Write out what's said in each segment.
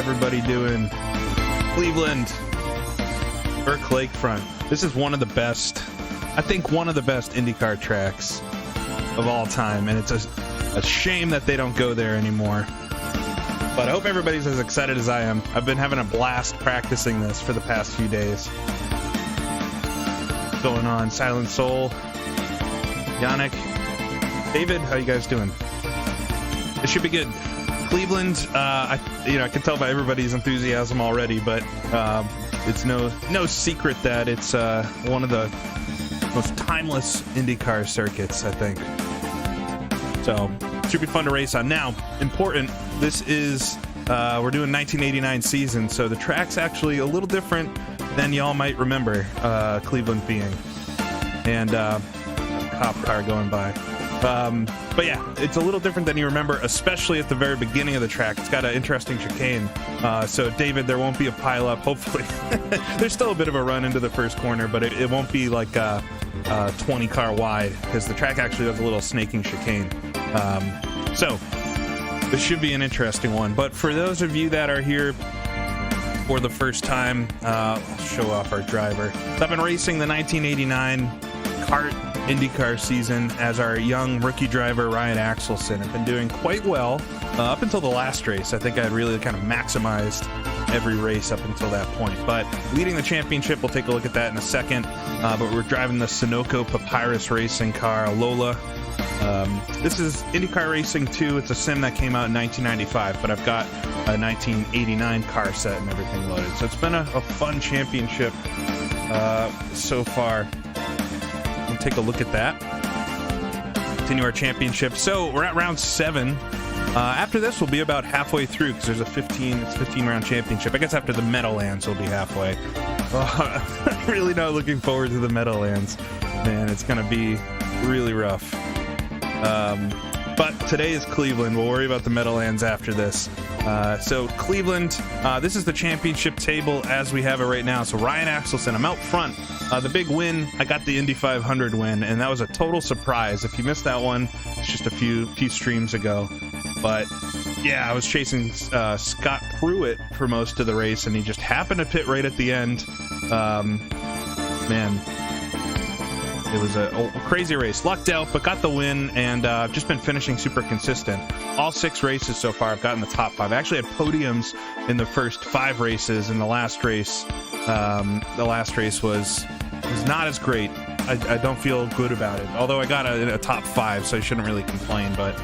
everybody doing? Cleveland Burke Lakefront. This is one of the best, I think one of the best IndyCar tracks of all time, and it's a shame that they don't go there anymore. But I hope everybody's as excited as I am. I've been having a blast practicing this for the past few days. What's going on? Silent Soul, Yannick, David, how you guys doing? It should be good. Cleveland, I can tell by everybody's enthusiasm already, but it's no secret that it's one of the most timeless IndyCar circuits, I think. So it should be fun to race on. Now, important, this is we're doing 1989 season, so the track's actually a little different than y'all might remember Cleveland being. And cop car going by. But yeah, it's a little different than you remember, especially at the very beginning of the track. It's got an interesting chicane. So David, there won't be a pileup, hopefully. There's still a bit of a run into the first corner, but it won't be like 20 car wide, because the track actually does a little snaking chicane. So this should be an interesting one. But for those of you that are here for the first time, I'll show off our driver. So I've been racing the 1989 kart IndyCar season as our young rookie driver Ryan Axelson. I've been doing quite well up until the last race. I think I had really kind of maximized every race up until that point. But leading the championship, we'll take a look at that in a second. But we're driving the Sunoco Papyrus racing car, Lola. This is IndyCar Racing 2. It's a sim that came out in 1995, but I've got a 1989 car set and everything loaded. So it's been a fun championship so far. We'll take a look at that. Continue our championship. So we're at round 7. After this, we'll be about halfway through, because there's a 15-round championship. I guess after the Meadowlands, we'll be halfway. I'm really not looking forward to the Meadowlands. Man, it's going to be really rough. But today is Cleveland. We'll worry about the Meadowlands after this. So Cleveland, this is the championship table as we have it right now. So Ryan Axelson, I'm out front. The big win, I got the Indy 500 win, and that was a total surprise. If you missed that one, it's just a few streams ago. But yeah, I was chasing Scott Pruitt for most of the race, and he just happened to pit right at the end. Man, it was a crazy race. Lucked out, but got the win, and just been finishing super consistent. All 6 races so far, I've gotten the top 5. I actually had podiums in the first 5 races. In the last race, was not as great. I don't feel good about it. Although I got a top 5, so I shouldn't really complain. But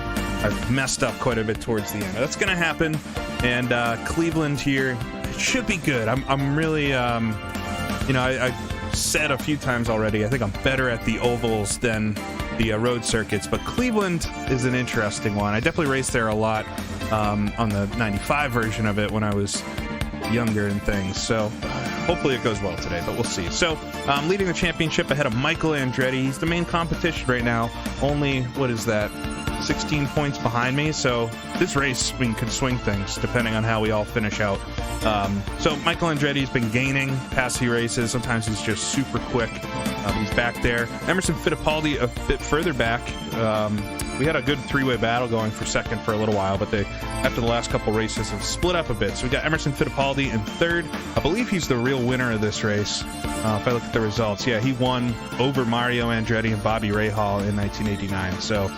I've messed up quite a bit towards the end. That's gonna happen, and Cleveland here, it should be good. I'm really, I said a few times already, I think I'm better at the ovals than the road circuits, but Cleveland is an interesting one. I definitely raced there a lot on the 95 version of it when I was younger and things, so hopefully it goes well today, but we'll see. So I'm leading the championship ahead of Michael Andretti. He's the main competition right now. Only, what is that, 16 points behind me, so this race could swing things depending on how we all finish out. So Michael Andretti's been gaining past few races. Sometimes he's just super quick. He's back there. Emerson Fittipaldi a bit further back. We had a good 3-way battle going for second for a little while, but they, after the last couple races, have split up a bit. So we got Emerson Fittipaldi in third. I believe he's the real winner of this race. If I look at the results, yeah, he won over Mario Andretti and Bobby Rahal in 1989. So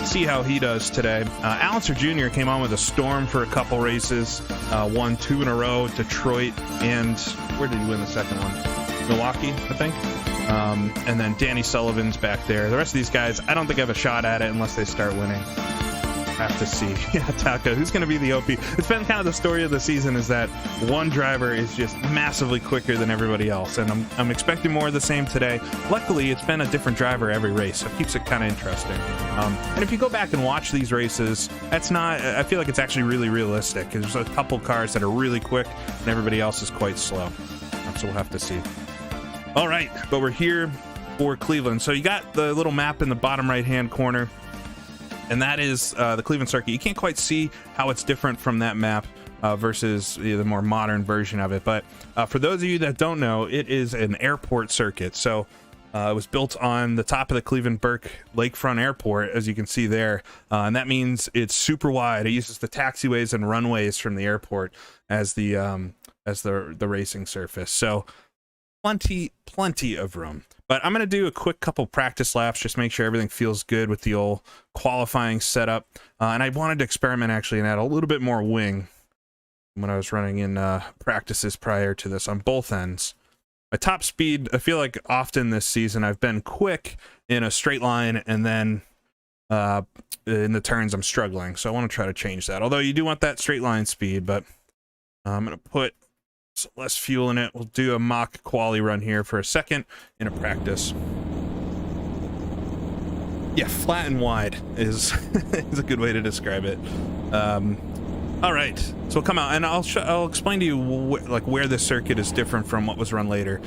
see how he does today. Allenser Jr. came on with a storm for a couple races. Won 2 in a row, Detroit, and where did he win the second one? Milwaukee, I think. And then Danny Sullivan's back there. The rest of these guys, I don't think I have a shot at it unless they start winning. Have to see. Yeah, Taka, who's going to be the OP? It's been kind of the story of the season, is that one driver is just massively quicker than everybody else, and I'm expecting more of the same today. Luckily, it's been a different driver every race, so it keeps it kind of interesting. And if you go back and watch these races, that's not, I feel like it's actually really realistic, because there's a couple cars that are really quick, and everybody else is quite slow. So we'll have to see. All right, but we're here for Cleveland. So you got the little map in the bottom right-hand corner, and that is the Cleveland circuit. You can't quite see how it's different from that map versus the more modern version of it. But for those of you that don't know, it is an airport circuit. So It was built on the top of the Cleveland Burke Lakefront Airport, as you can see there, and that means it's super wide. It uses the taxiways and runways from the airport as the racing surface. So plenty of room. But I'm going to do a quick couple practice laps, just make sure everything feels good with the old qualifying setup. And I wanted to experiment actually and add a little bit more wing when I was running in practices prior to this on both ends. My top speed, I feel like often this season I've been quick in a straight line, and then in the turns I'm struggling. So I want to try to change that. Although you do want that straight line speed, but I'm going to put some less fuel in it. We'll do a mock quali run here for a second in a practice. Yeah, flat and wide is, is a good way to describe it. All right, so we'll come out and I'll explain to you where this circuit is different from what was run later.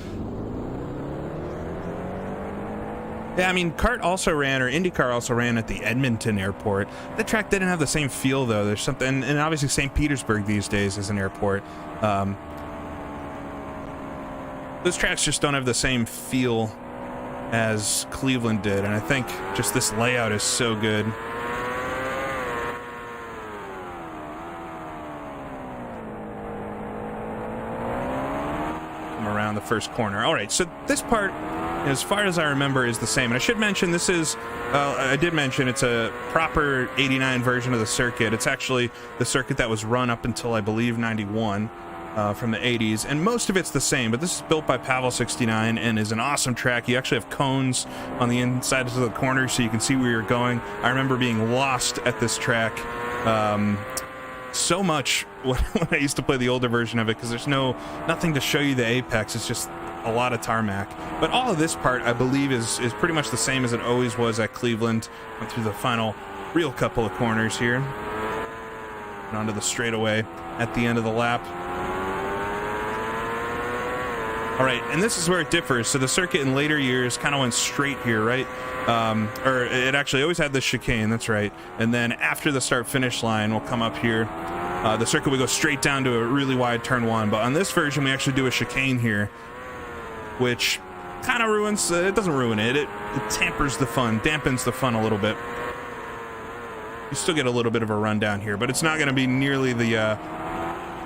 Yeah, I mean, CART also ran, or IndyCar also ran at the Edmonton airport. The track didn't have the same feel though. There's something, and obviously St. Petersburg these days is an airport. Those tracks just don't have the same feel as Cleveland did, and I think just this layout is so good. Around the first corner. All right, so this part, as far as I remember, is the same. And I should mention this is, I did mention it's a proper 89 version of the circuit. It's actually the circuit that was run up until, I believe, 91 from the 80s. And most of it's the same, but this is built by Pavel 69 and is an awesome track. You actually have cones on the inside of the corner so you can see where you're going. I remember being lost at this track so much when I used to play the older version of it, because there's nothing to show you the apex. It's just a lot of tarmac. But all of this part, I believe, is pretty much the same as it always was at Cleveland. Went through the final real couple of corners here and onto the straightaway at the end of the lap. All right, and this is where it differs. So the circuit in later years kind of went straight here, right? Or it actually always had this chicane, that's right. And then after the start-finish line, we'll come up here. The circuit would go straight down to a really wide turn one. But on this version, we actually do a chicane here, which kind of ruins, it doesn't ruin it. It tampers the fun, dampens the fun a little bit. You still get a little bit of a run down here, but it's not going to be nearly the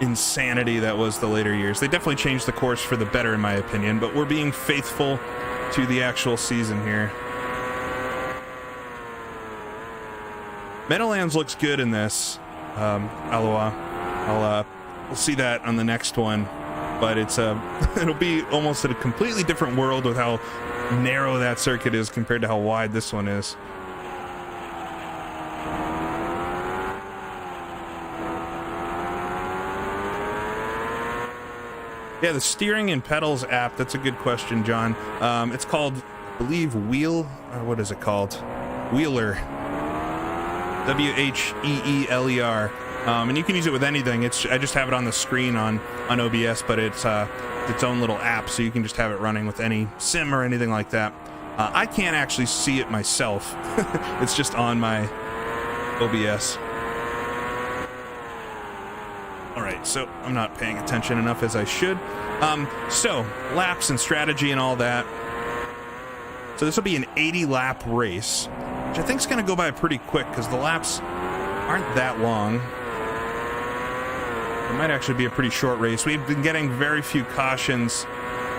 insanity that was the later years. They definitely changed the course for the better, in my opinion, but we're being faithful to the actual season here. Meadowlands looks good in this, Aloha. We'll see that on the next one, but it's it'll be almost a completely different world with how narrow that circuit is compared to how wide this one is. Yeah, the steering and pedals app, that's a good question, John. It's called, I believe, what is it called? Wheeler. Wheeler. And you can use it with anything. I just have it on the screen on OBS, but it's its own little app, so you can just have it running with any sim or anything like that. I can't actually see it myself. It's just on my OBS. All right, so I'm not paying attention enough as I should. So laps and strategy and all that. So this will be an 80-lap race, which I think is going to go by pretty quick because the laps aren't that long. It might actually be a pretty short race. We've been getting very few cautions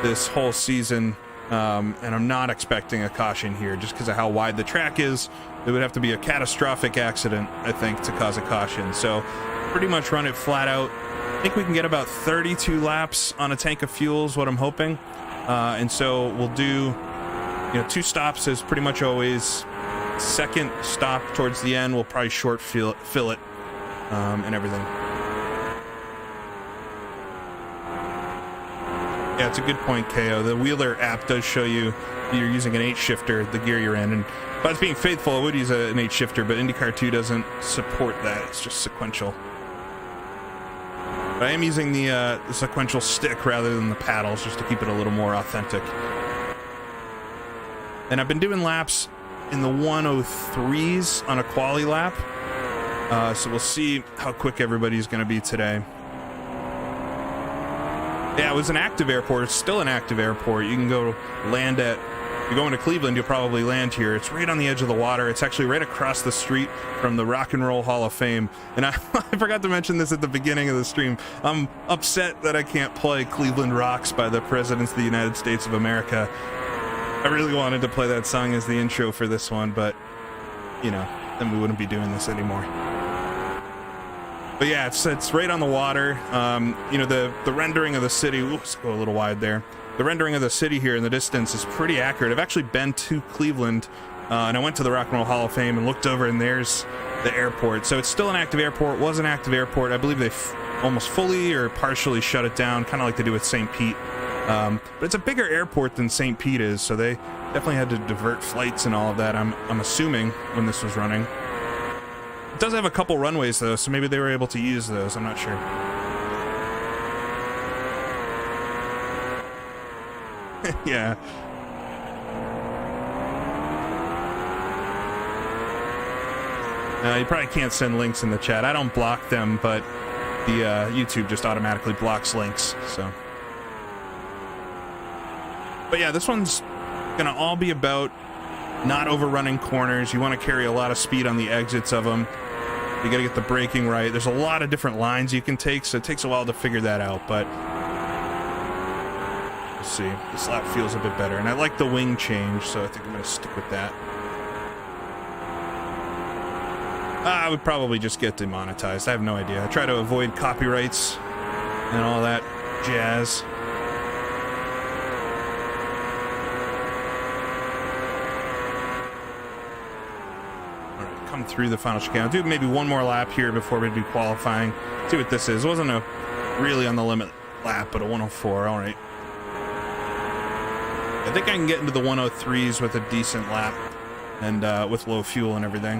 this whole season, and I'm not expecting a caution here just because of how wide the track is. It would have to be a catastrophic accident, I think, to cause a caution. So pretty much run it flat out. I think we can get about 32 laps on a tank of fuel is what I'm hoping. And so we'll do, 2 stops as pretty much always. Second stop towards the end, we'll probably short fill it and everything. Yeah, it's a good point, KO. The Wheeler app does show you you're using an 8-shifter, the gear you're in. And if I was being faithful, I would use an 8-shifter, but IndyCar 2 doesn't support that. It's just sequential. But I am using the sequential stick rather than the paddles just to keep it a little more authentic. And I've been doing laps in the 103s on a quali lap. So we'll see how quick everybody's going to be today. Yeah, it was an active airport. It's still an active airport. You can go land at you're going to Cleveland, you'll probably land here. It's right on the edge of the water. It's actually right across the street from the Rock and Roll Hall of Fame. And I forgot to mention this at the beginning of the stream. I'm upset that I can't play Cleveland Rocks by the Presidents of the United States of America. I really wanted to play that song as the intro for this one, but, you know, then we wouldn't be doing this anymore. But yeah, it's right on the water. You know, the rendering of the city, let's go a little wide there. The rendering of the city here in the distance is pretty accurate. I've actually been to Cleveland, and I went to the Rock and Roll Hall of Fame and looked over, and there's the airport. So it's still an active airport, was an active airport. I believe they almost fully or partially shut it down, kind of like they do with St. Pete. But it's a bigger airport than St. Pete is, so they definitely had to divert flights and all of that, I'm assuming, when this was running. It does have a couple runways, though, so maybe they were able to use those. I'm not sure. Yeah. You probably can't send links in the chat. I don't block them, but the YouTube just automatically blocks links, so. But yeah, this one's gonna all be about not overrunning corners. You want to carry a lot of speed on the exits of them. You gotta get the braking right. There's a lot of different lines you can take, so it takes a while to figure that out, but we'll see. This lap feels a bit better, and I like the wing change, so I think I'm gonna stick with that. I would probably just get demonetized. I have no idea. I try to avoid copyrights and all that jazz. Through the final chicane. I'll do maybe one more lap here before we do qualifying. See what this is. It wasn't a really on the limit lap, but a 104. All right. I think I can get into the 103s with a decent lap and with low fuel and everything.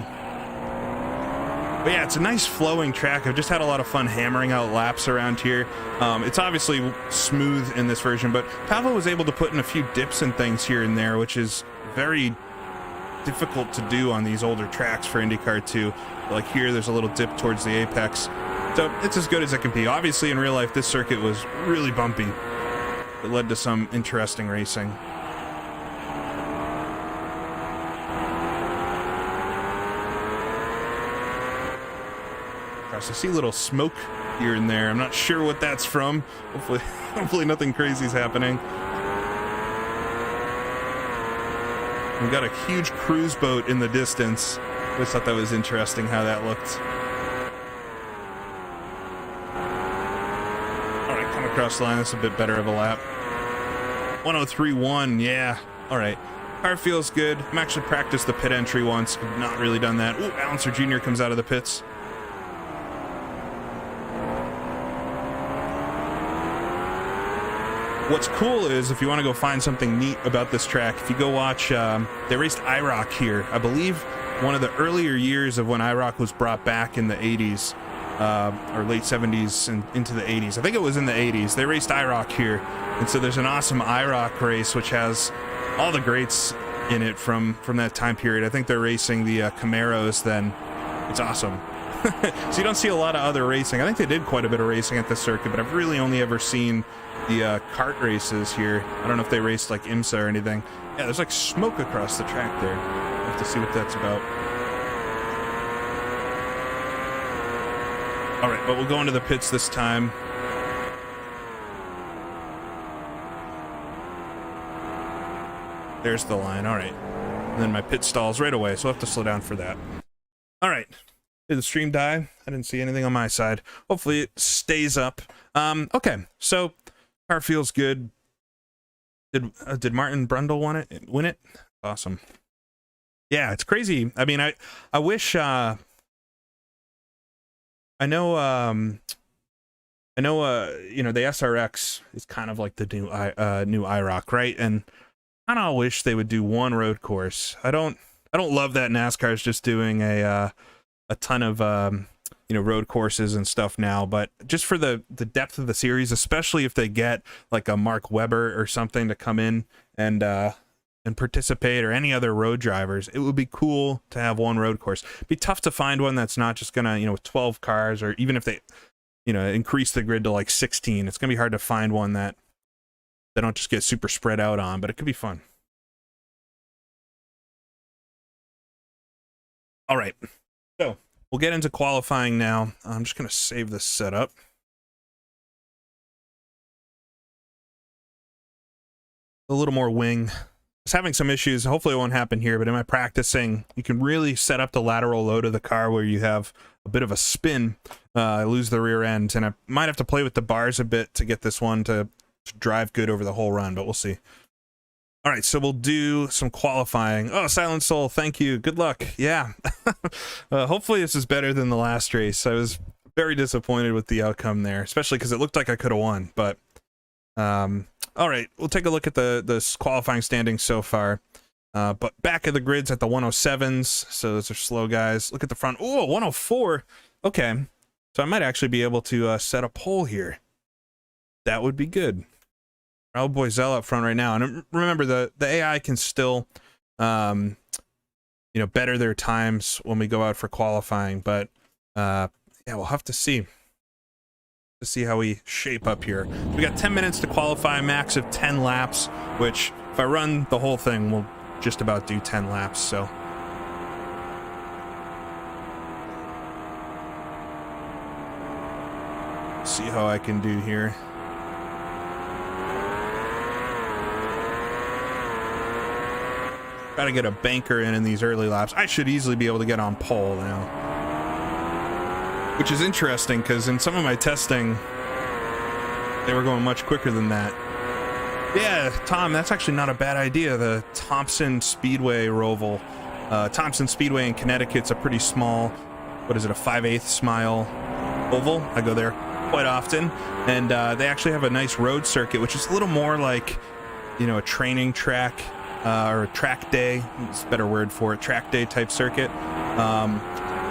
But yeah, it's a nice flowing track. I've just had a lot of fun hammering out laps around here. It's obviously smooth in this version, but Pavel was able to put in a few dips and things here and there, which is very difficult to do on these older tracks for IndyCar 2. Like here, there's a little dip towards the apex. So it's as good as it can be. Obviously, in real life, this circuit was really bumpy. It led to some interesting racing. Gosh, I see a little smoke here and there. I'm not sure what that's from. Hopefully nothing crazy is happening. We've got a huge cruise boat in the distance. I just thought that was interesting how that looked. All right, come across the line. That's a bit better of a lap. 103.1, yeah. All right, car feels good. I'm actually practiced the pit entry once. I've not really done that. Ooh, Balancer Jr. comes out of the pits. What's cool is if you want to go find something neat about this track, if you go watch, they raced IROC here. I believe one of the earlier years of when IROC was brought back in the 80s, or late 70s and into the 80s. I think it was in the 80s. They raced IROC here. And so there's an awesome IROC race, which has all the greats in it from that time period. I think they're racing the Camaros then. It's awesome. So you don't see a lot of other racing. I think they did quite a bit of racing at this circuit, but I've really only ever seen the kart races here. I don't know if they raced like IMSA or anything. Yeah, there's like smoke across the track there. We'll have to see what that's about. All right, but we'll go into the pits this time. There's the line. All right. And then my pit stalls right away, so I'll have to slow down for that. All right. Did the stream die? I didn't see anything on my side. Hopefully it stays up. Okay, so car feels good. Did Martin Brundle win it? Awesome. Yeah, it's crazy. I mean, I wish I know you know, the SRX is kind of like the new IROC, right? And I don't wish they would do one road course. I don't love that NASCAR is just doing a ton of you know, road courses and stuff now, but just for the depth of the series, especially if they get like a Mark Webber or something to come in and participate, or any other road drivers, it would be cool to have one road course. It'd be tough to find one that's not just gonna, you know, with 12 cars, or even if they, you know, increase the grid to like 16, it's gonna be hard to find one that they don't just get super spread out on, but it could be fun. All right, so we'll get into qualifying now. I'm just going to save this setup. A little more wing. I was having some issues. Hopefully it won't happen here, but in my practicing, you can really set up the lateral load of the car where you have a bit of a spin. I lose the rear end, and I might have to play with the bars a bit to get this one to drive good over the whole run, but we'll see. All right, so we'll do some qualifying. Oh, Silent Soul, thank you. Good luck. Yeah. Hopefully this is better than the last race. I was very disappointed with the outcome there, especially because it looked like I could have won. But all right, we'll take a look at the qualifying standings so far. But back of the grids at the 107s, so those are slow guys. Look at the front. Oh, 104. Okay, so I might actually be able to set a pole here. That would be good. Raul Boisel up front right now, and remember the AI can still, you know, better their times when we go out for qualifying. But yeah, we'll have to see how we shape up here. We got 10 minutes to qualify, max of 10 laps, which if I run the whole thing, we'll just about do 10 laps. So see how I can do here. Got to get a banker in these early laps. I should easily be able to get on pole now, which is interesting because in some of my testing, they were going much quicker than that. Yeah, Tom, that's actually not a bad idea. The Thompson Speedway Roval. Thompson Speedway in Connecticut's a pretty small, what is it, a 5/8 mile oval. I go there quite often, and they actually have a nice road circuit, which is a little more like, you know, a training track. Or a track day, it's a better word for it, track day type circuit.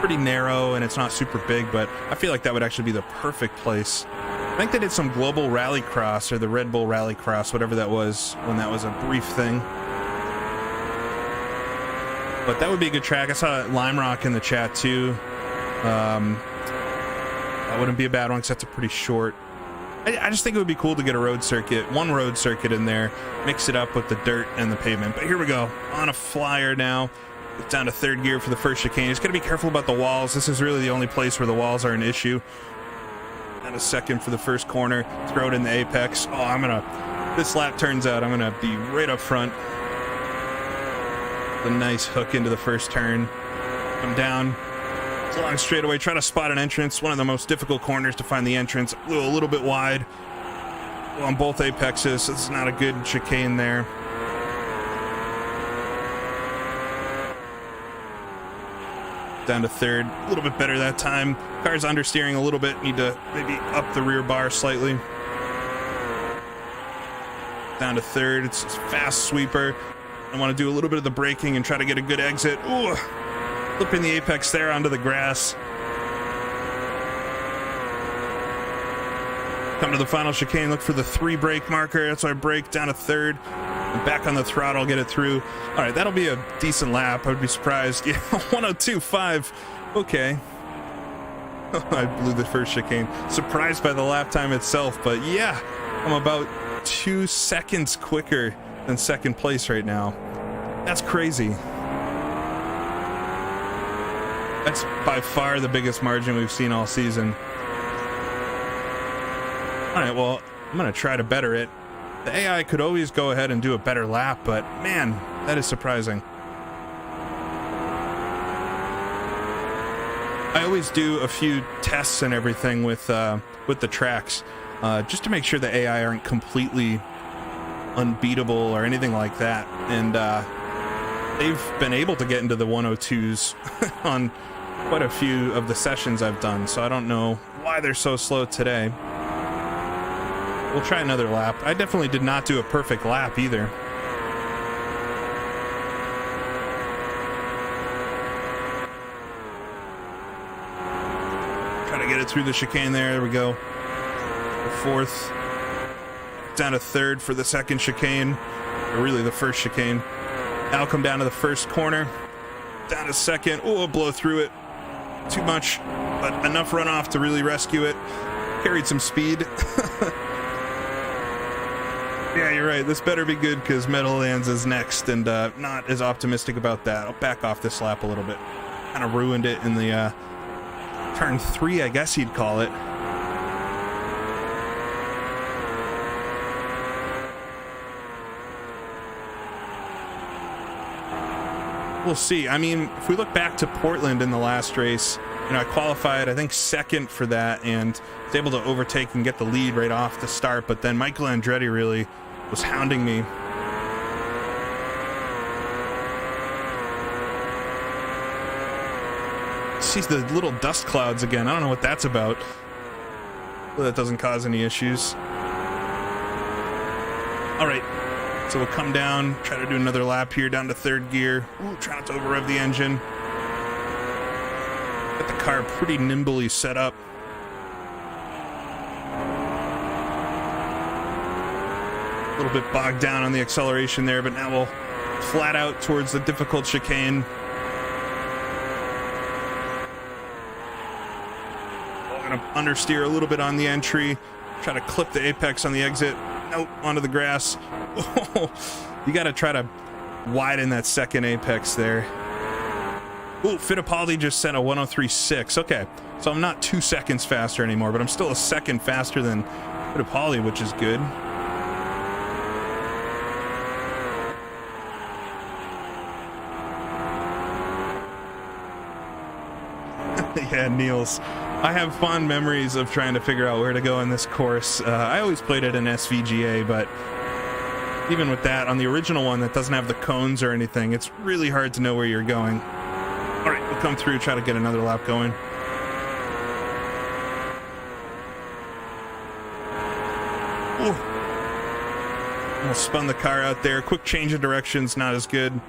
Pretty narrow and it's not super big, but I feel like that would actually be the perfect place. I think they did some global rallycross or the Red Bull rallycross, whatever that was, when that was a brief thing. But that would be a good track. I saw Lime Rock in the chat too. That wouldn't be a bad one because that's a pretty short. I just think it would be cool to get a road circuit, one road circuit in there, mix it up with the dirt and the pavement. But here we go, on a flyer now. It's down to third gear for the first chicane. Just got to be careful about the walls. This is really the only place where the walls are an issue. And a second for the first corner. Throw it in the apex. Oh, this lap turns out I'm going to be right up front. The nice hook into the first turn. Come down. Long straightaway, try to spot an entrance. One of the most difficult corners to find the entrance. A little bit wide on both apexes. It's not a good chicane there. Down to third, a little bit better that time. Car's understeering a little bit. Need to maybe up the rear bar slightly. Down to third. It's a fast sweeper. I want to do a little bit of the braking and try to get a good exit. Ooh. Flipping the apex there onto the grass. Come to the final chicane, look for the 3 brake marker. That's why I brake down to third. And back on the throttle, get it through. All right, that'll be a decent lap. I would be surprised. Yeah, 102.5. Okay. I blew the first chicane. Surprised by the lap time itself, but yeah, I'm about 2 seconds quicker than second place right now. That's crazy. That's by far the biggest margin we've seen all season. All right, well, I'm going to try to better it. The AI could always go ahead and do a better lap, but man, that is surprising. I always do a few tests and everything with the tracks, just to make sure the AI aren't completely unbeatable or anything like that. And they've been able to get into the 102s on quite a few of the sessions I've done, so I don't know why they're so slow today. We'll try another lap. I definitely did not do a perfect lap either. Try to get it through the chicane there. There we go. The fourth. Down to third for the second chicane. Or really the first chicane. Now come down to the first corner. Down to second. Oh, blow through it. Too much, but enough runoff to really rescue it. Carried some speed. Yeah, you're right. This better be good because Meadowlands is next, and not as optimistic about that. I'll back off this lap a little bit. kind of ruined it in the turn 3, I guess you'd call it. We'll see. I mean, if we look back to Portland in the last race, you know, I qualified, I think, second for that, and was able to overtake and get the lead right off the start, but then Michael Andretti really was hounding me. See the little dust clouds again. I don't know what that's about. Well, that doesn't cause any issues. All right. So we'll come down, try to do another lap here down to third gear. Ooh, try not to over rev the engine. Got the car pretty nimbly set up. A little bit bogged down on the acceleration there, but now we'll flat out towards the difficult chicane. I'm gonna understeer a little bit on the entry, try to clip the apex on the exit. Nope, onto the grass. Oh, you got to try to widen that second apex there. Ooh, Fittipaldi just sent a 103.6. Okay, so I'm not 2 seconds faster anymore, but I'm still a second faster than Fittipaldi, which is good. Yeah, Niels. I have fond memories of trying to figure out where to go in this course. I always played it in SVGA, but even with that, on the original one that doesn't have the cones or anything, it's really hard to know where you're going. All right, we'll come through, try to get another lap going. Ooh. Almost spun the car out there. Quick change of directions, not as good.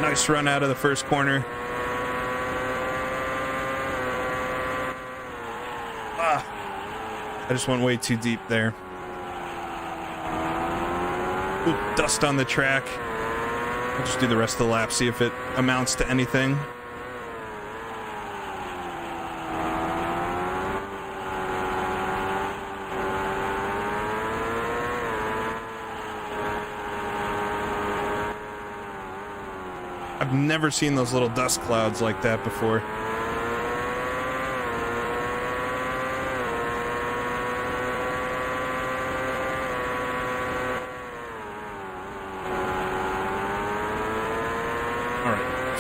Nice run out of the first corner. I just went way too deep there. Ooh, dust on the track. I'll just do the rest of the lap, see if it amounts to anything. I've never seen those little dust clouds like that before.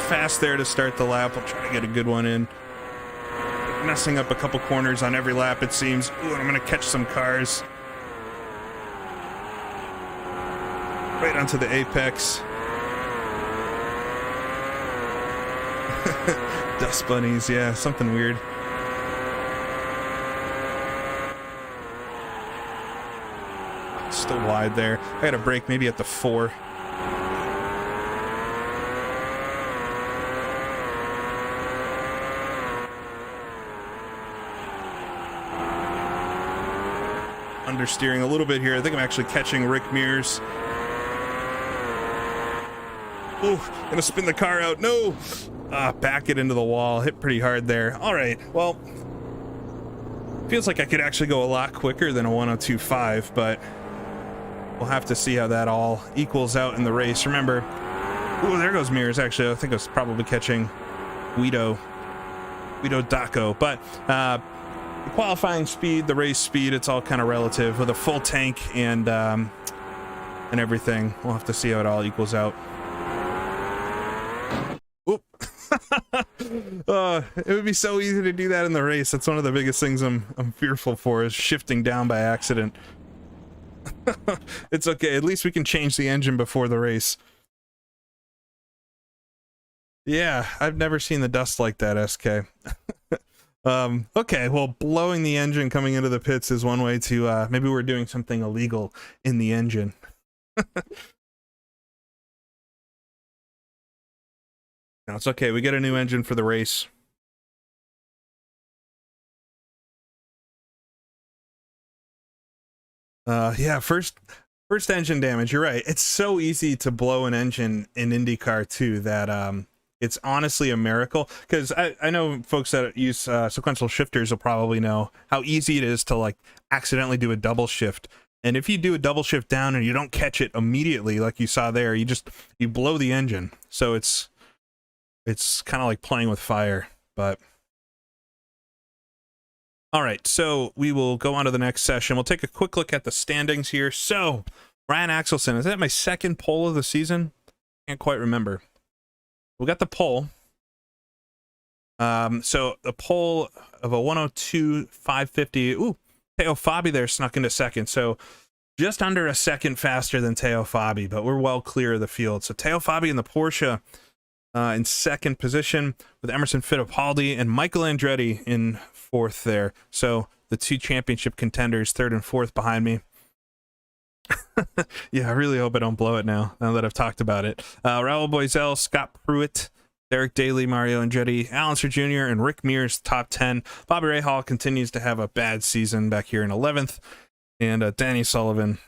Fast there to start the lap. I'll try to get a good one in. Messing up a couple corners on every lap, it seems. Ooh, I'm going to catch some cars. Right onto the apex. Dust bunnies, yeah, something weird. Still wide there. I got to brake maybe at the 4. Understeering a little bit here. I think I'm actually catching Rick Mears. Ooh, gonna spin the car out. No! Back it into the wall. Hit pretty hard there. All right, well, feels like I could actually go a lot quicker than a 102.5, but we'll have to see how that all equals out in the race. Remember, ooh, there goes Mears. Actually, I think I was probably catching Guido Daco, but the qualifying speed, the race speed, it's all kind of relative with a full tank and everything. We'll have to see how it all equals out. Oop. It would be so easy to do that in the race. That's one of the biggest things I'm fearful for, is shifting down by accident. It's okay. At least we can change the engine before the race. Yeah, I've never seen the dust like that, SK. Okay, well, blowing the engine coming into the pits is one way to, maybe we're doing something illegal in the engine. No, it's okay. We get a new engine for the race. Yeah, first engine damage. You're right. It's so easy to blow an engine in IndyCar too that it's honestly a miracle, because I know folks that use sequential shifters will probably know how easy it is to like accidentally do a double shift. And if you do a double shift down and you don't catch it immediately, like you saw there, you blow the engine. So it's kind of like playing with fire. But all right, so we will go on to the next session. We'll take a quick look at the standings here. So Ryan Axelson, is that my second pole of the season? Can't quite remember. We got the pole. So the pole of a 102.550. Ooh, Teo Fabi there snuck into second. So just under a second faster than Teo Fabi, but we're well clear of the field. So Teo Fabi in the Porsche in second position with Emerson Fittipaldi and Michael Andretti in fourth there. So the two championship contenders, third and fourth behind me. Yeah, I really hope I don't blow it now that I've talked about it. Raul Boisel, Scott Pruitt, Derek Daly, Mario Andretti, Alan Sir Jr., and Rick Mears, top 10. Bobby Rahal continues to have a bad season back here in 11th, and Danny Sullivan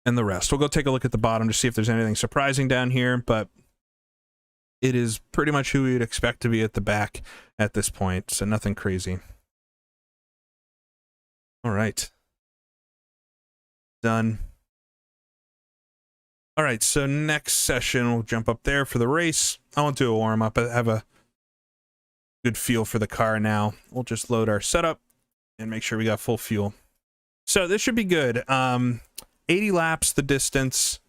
and the rest. We'll go take a look at the bottom to see if there's anything surprising down here, but it is pretty much who we would expect to be at the back at this point, so nothing crazy. All right. Done. All right, so next session, we'll jump up there for the race. I won't do a warm-up. I have a good feel for the car now. We'll just load our setup and make sure we got full fuel. So this should be good. 80 laps, the distance.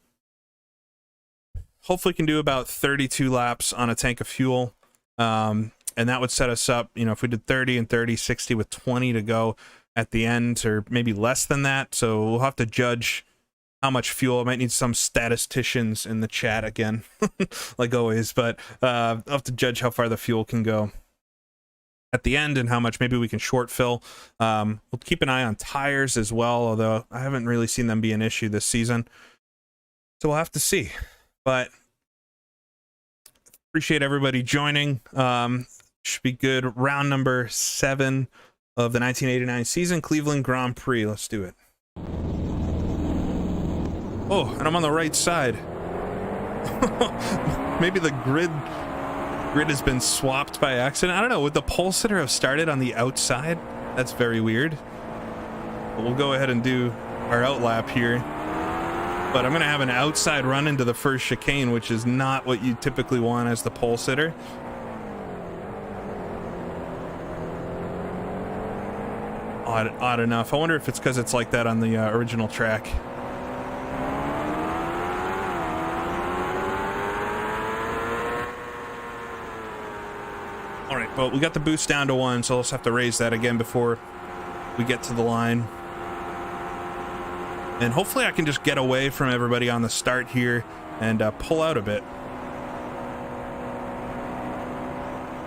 Hopefully can do about 32 laps on a tank of fuel. And that would set us up, you know, if we did 30 and 30, 60 with 20 to go at the end, or maybe less than that. So we'll have to judge how much fuel. I might need some statisticians in the chat again, like always, but I'll have to judge how far the fuel can go at the end and how much maybe we can short fill. We'll keep an eye on tires as well, although I haven't really seen them be an issue this season. So we'll have to see, but appreciate everybody joining. Should be good. Round number 7 of the 1989 season, Cleveland Grand Prix. Let's do it. Oh, and I'm on the right side. Maybe the grid has been swapped by accident. I don't know. Would the pole sitter have started on the outside? That's very weird. But we'll go ahead and do our out lap here. But I'm going to have an outside run into the first chicane, which is not what you typically want as the pole sitter. Odd enough. I wonder if it's because it's like that on the original track. All right, well, we got the boost down to 1, so let's have to raise that again before we get to the line. And hopefully I can just get away from everybody on the start here and pull out a bit.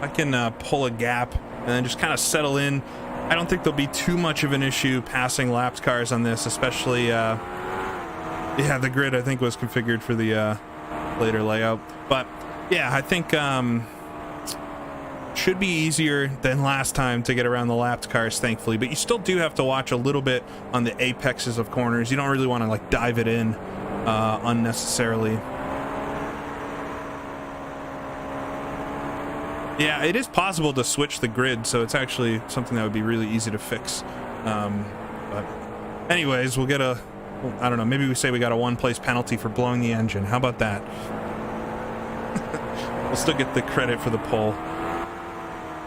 I can pull a gap and then just kind of settle in. I don't think there'll be too much of an issue passing lapped cars on this, especially, yeah, the grid I think was configured for the later layout. But yeah, I think should be easier than last time to get around the lapped cars, thankfully. But you still do have to watch a little bit on the apexes of corners. You don't really want to like dive it in unnecessarily. Yeah, it is possible to switch the grid, so it's actually something that would be really easy to fix. But anyways, we'll get a, I don't know, maybe we say we got a 1-place penalty for blowing the engine. How about that? We'll still get the credit for the pole.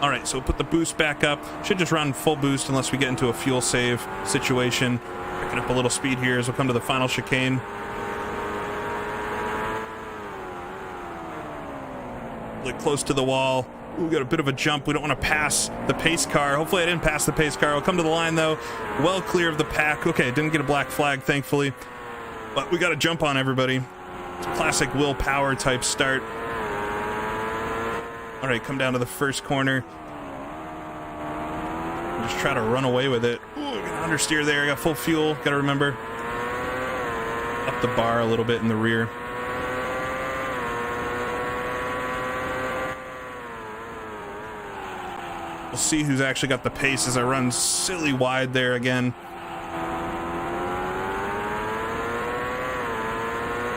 All right, so we'll put the boost back up. Should just run full boost unless we get into a fuel save situation. Picking up a little speed here as we'll come to the final chicane. Really close to the wall. Ooh, we got a bit of a jump. We don't want to pass the pace car. Hopefully I didn't pass the pace car. I'll come to the line though. Well clear of the pack. Okay, didn't get a black flag, thankfully. But we got to jump on everybody. It's a classic Will Power type start. All right, come down to the first corner. Just try to run away with it. Ooh, got understeer there. Got full fuel. Got to remember. Up the bar a little bit in the rear. We'll see who's actually got the pace as I run silly wide there again.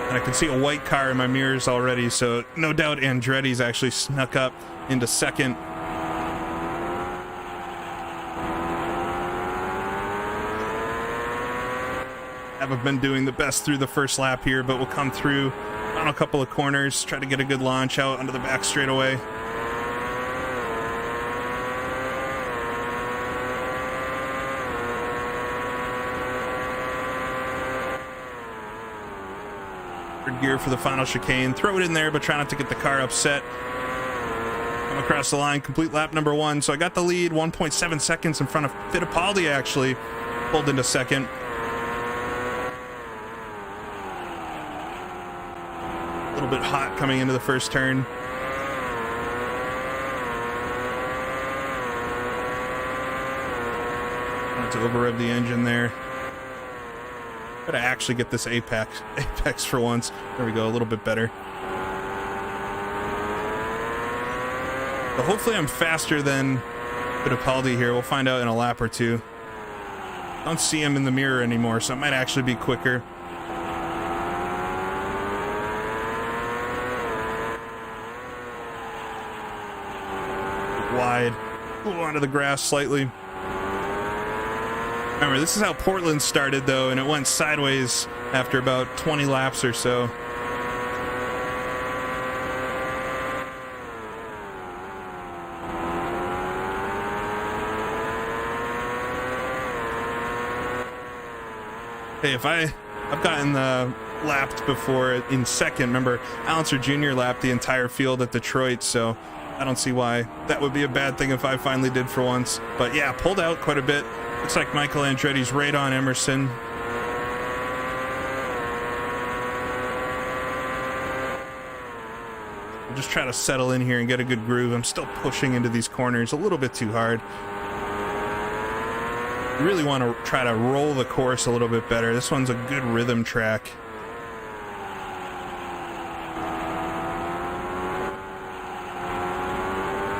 And I can see a white car in my mirrors already, so no doubt Andretti's actually snuck up into second. haven't been doing the best through the first lap here, but we'll come through on a couple of corners, try to get a good launch out onto the back straightaway. Third gear for the final chicane. Throw it in there, but try not to get the car upset. Come across the line, complete lap number 1. So I got the lead, 1.7 seconds in front of Fittipaldi, actually. Pulled into second. A little bit hot coming into the first turn. Not to over rev the engine there. Gotta actually get this apex for once. There we go, a little bit better. But hopefully I'm faster than Fittipaldi here. We'll find out in a lap or two. Don't see him in the mirror anymore, so it might actually be quicker. Wide. Ooh, onto the grass slightly. Remember, this is how Portland started, though, and it went sideways after about 20 laps or so. Hey, if I've gotten lapped before in second. Remember, Allenser Jr. lapped the entire field at Detroit, so I don't see why that would be a bad thing if I finally did for once. But yeah, pulled out quite a bit. Looks like Michael Andretti's right on Emerson. I'll just try to settle in here and get a good groove. I'm still pushing into these corners a little bit too hard. You really want to try to roll the course a little bit better. This one's a good rhythm track.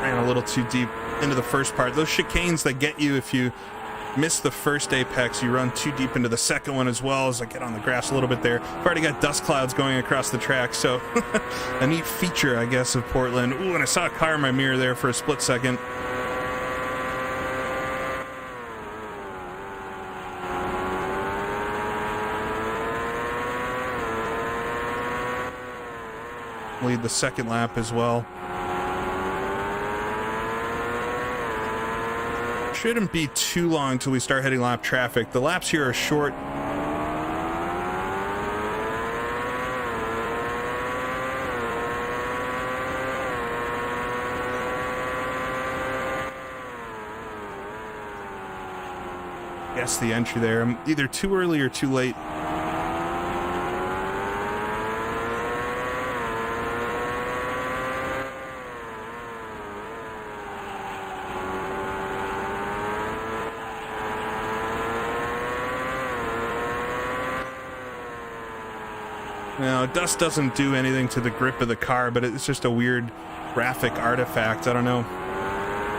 Ran a little too deep into the first part. Those chicanes that get you if you miss the first apex, you run too deep into the second one as well. As I get on the grass a little bit there. I've already got dust clouds going across the track, so a neat feature, I guess, of Portland. Ooh, and I saw a car in my mirror there for a split second. Lead the second lap as well. Shouldn't be too long till we start hitting lap traffic. The laps here are short. Guess the entry there. I'm either too early or too late. Now, dust doesn't do anything to the grip of the car, but it's just a weird graphic artifact. I don't know.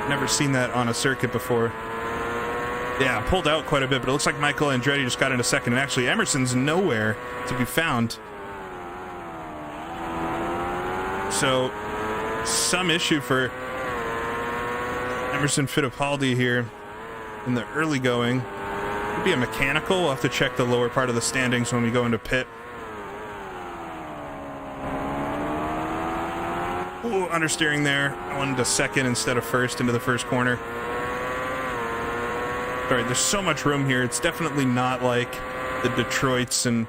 Never seen that on a circuit before. Yeah, pulled out quite a bit, but it looks like Michael Andretti just got into second, and actually Emerson's nowhere to be found. So, some issue for Emerson Fittipaldi here in the early going. Could be a mechanical. We'll have to check the lower part of the standings when we go into pit. Ooh, understeering there. I went into second instead of first into the first corner. All right, there's so much room here. It's definitely not like the Detroits and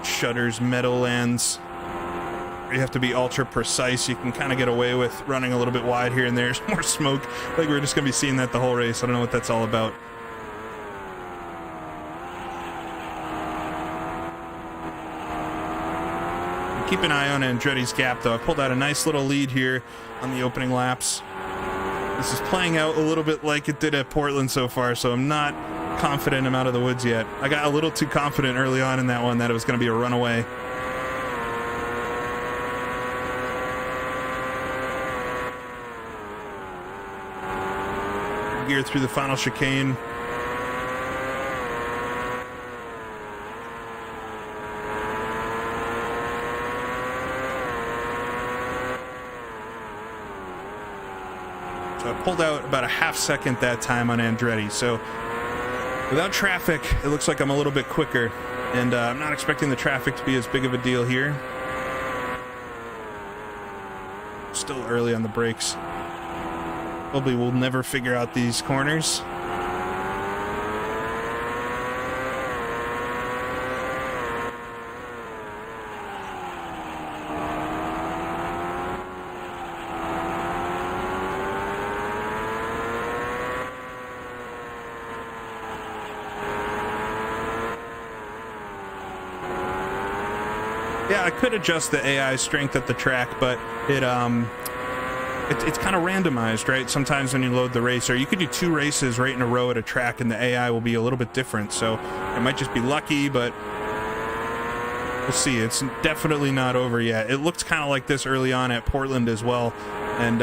Shutters Meadowlands. You have to be ultra precise. You can kind of get away with running a little bit wide here and there. There's more smoke. Like we're just going to be seeing that the whole race. I don't know what that's all about. Keep an eye on Andretti's gap, though. I pulled out a nice little lead here on the opening laps. This is playing out a little bit like it did at Portland so far, so I'm not confident I'm out of the woods yet. I got a little too confident early on in that one that it was going to be a runaway. Gear through the final chicane. So I pulled out about a half second that time on Andretti. So Without traffic, it looks like I'm a little bit quicker, and I'm not expecting the traffic to be as big of a deal here. Still early on the brakes. Probably will never figure out these corners. Yeah, I could adjust the AI strength at the track, but it's kind of randomized, right? Sometimes when you load the racer, you could do 2 races right in a row at a track, and the AI will be a little bit different. So it might just be lucky, but we'll see. It's definitely not over yet. It looked kind of like this early on at Portland as well, and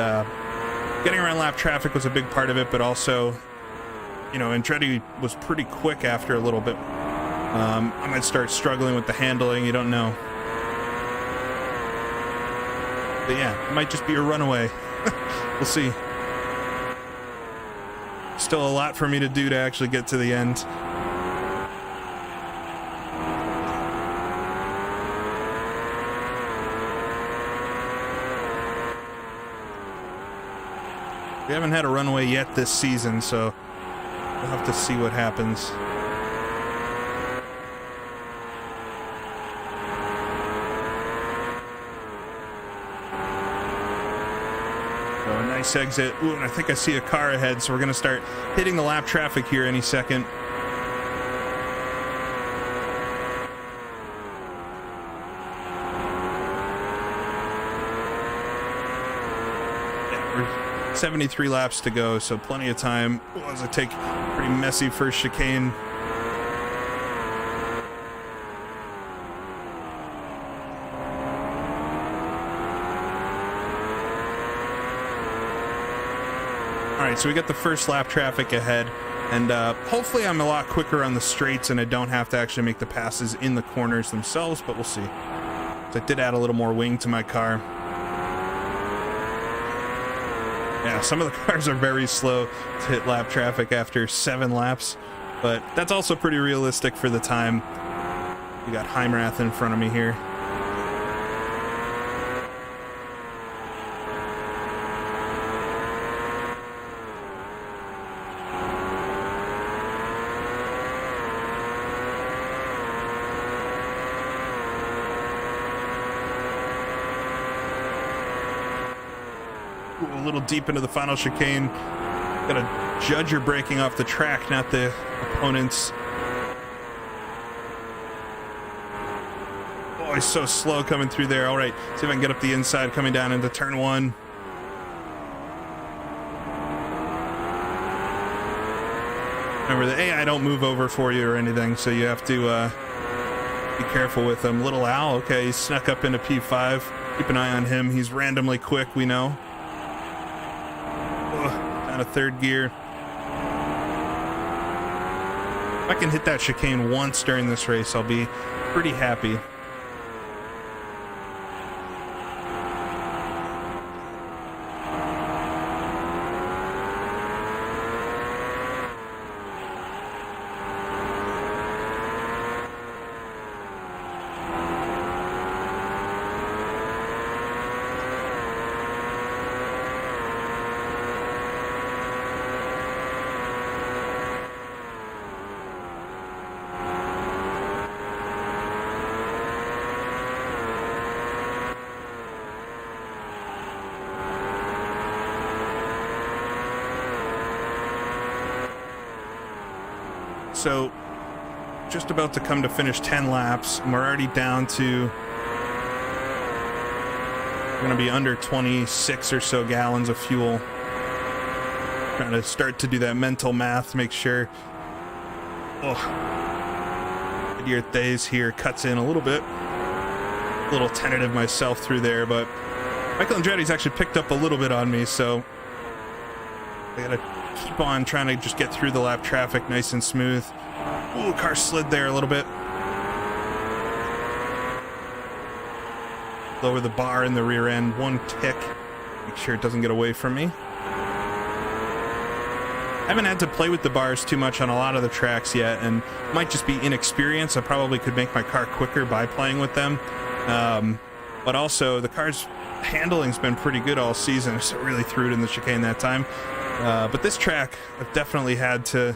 getting around lap traffic was a big part of it, but also, you know, Andretti was pretty quick after a little bit. I might start struggling with the handling. You don't know. But yeah, it might just be a runaway. We'll see. Still a lot for me to do to actually get to the end. We haven't had a runaway yet this season, so we'll have to see what happens. Nice exit. Ooh, and I think I see a car ahead, so we're going to start hitting the lap traffic here any second. Yeah, we're 73 laps to go, so plenty of time. Ooh, as I take a pretty messy first chicane. Alright, so we got the first lap traffic ahead, and hopefully I'm a lot quicker on the straights and I don't have to actually make the passes in the corners themselves, but we'll see. So I did add a little more wing to my car. Yeah, some of the cars are very slow to hit lap traffic after 7 laps, but that's also pretty realistic for the time. We got Heimrath in front of me here. A little deep into the final chicane. Gotta judge your braking off the track, not the opponents. Oh, he's so slow coming through there. All right, see if I can get up the inside coming down into turn 1. Remember, the AI don't move over for you or anything, so you have to be careful with him. Little Al, okay, he snuck up into P5. Keep an eye on him. He's randomly quick, we know. Out of 3rd gear. If I can hit that chicane once during this race, I'll be pretty happy. So, just about to come to finish 10 laps, and we're already down to, we're going to be under 26 or so gallons of fuel. Trying to start to do that mental math, make sure. Oh, Goodyear Thays here cuts in a little bit. A little tentative myself through there, but Michael Andretti's actually picked up a little bit on me, so I gotta keep on trying to just get through the lap traffic nice and smooth. Ooh, car slid there a little bit. Lower the bar in the rear end, 1 tick. Make sure it doesn't get away from me. haven't had to play with the bars too much on a lot of the tracks yet, and might just be inexperience. I probably could make my car quicker by playing with them. But also, the car's handling's been pretty good all season, so really threw it in the chicane that time. But this track, I've definitely had to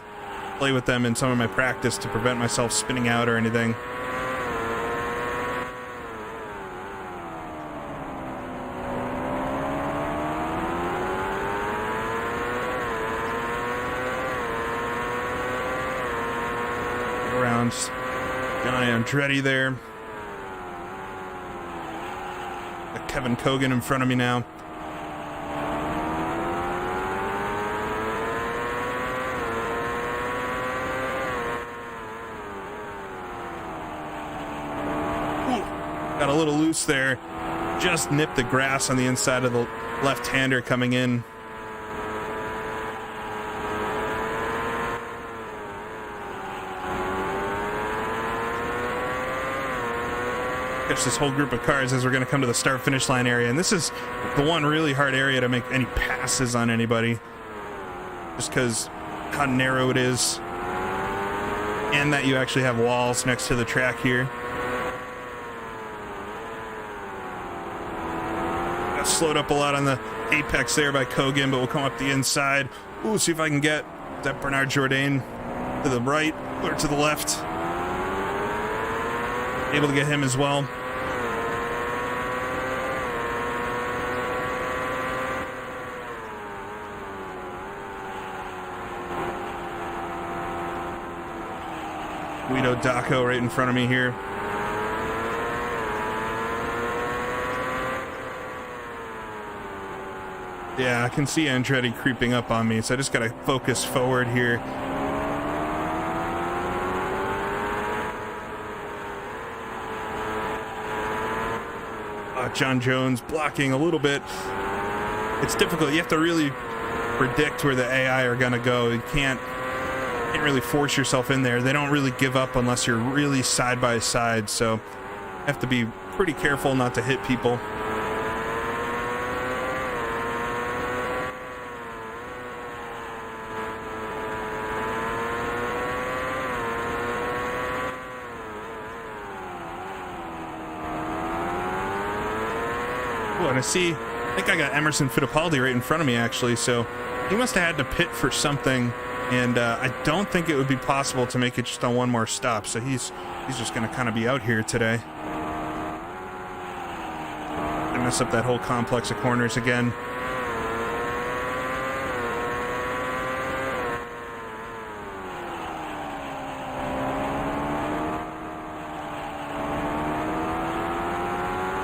play with them in some of my practice to prevent myself spinning out or anything. Around Johnny Andretti there. Got Kevin Kogan in front of me now. Got a little loose there. Just nipped the grass on the inside of the left-hander coming in. Catch this whole group of cars as we're going to come to the start-finish line area. And this is the one really hard area to make any passes on anybody. Just because how narrow it is. And that you actually have walls next to the track here. Slowed up a lot on the apex there by Kogan, but we'll come up the inside. Ooh, see if I can get that Bernard Jourdain to the right or to the left. Able to get him as well. Guido Daco right in front of me here. Yeah, I can see Andretti creeping up on me, so I just gotta focus forward here. John Jones blocking a little bit. It's difficult. You have to really predict where the AI are gonna go. You can't really force yourself in there. They don't really give up unless you're really side by side, so you have to be pretty careful not to hit people. And I think I got Emerson Fittipaldi right in front of me, actually, so he must have had to pit for something, and I don't think it would be possible to make it just on one more stop, so he's just going to kind of be out here today. I mess up that whole complex of corners again.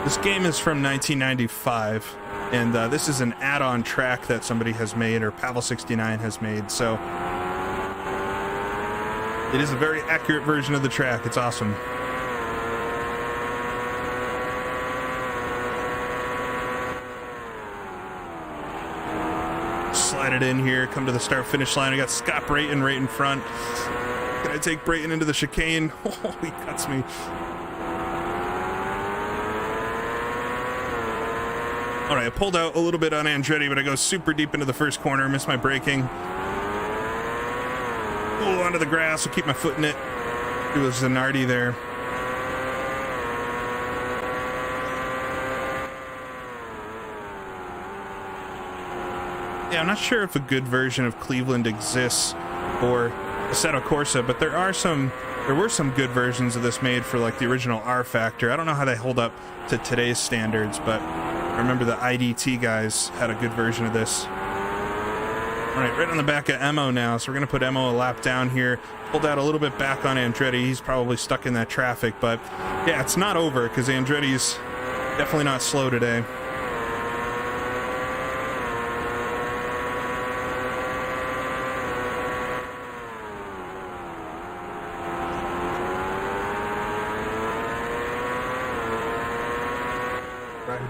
This game is from 1995, and this is an add-on track that somebody has made, or Pavel69 has made, so it is a very accurate version of the track. It's awesome. Slide it in here, come to the start-finish line. I got Scott Brayton right in front. Can I take Brayton into the chicane? Oh, he cuts me. All right, I pulled out a little bit on Andretti, but I go super deep into the first corner, miss my braking. Ooh, onto the grass, I'll keep my foot in it. It was Zanardi there. Yeah, I'm not sure if a good version of Cleveland exists for Assetto Corsa, but there were some good versions of this made for like the original R Factor. I don't know how they hold up to today's standards, but I remember the IDT guys had a good version of this. All right on the back of Emo now, so we're going to put Emo a lap down here. Pulled out a little bit back on Andretti. He's probably stuck in that traffic, but yeah, it's not over because Andretti's definitely not slow today.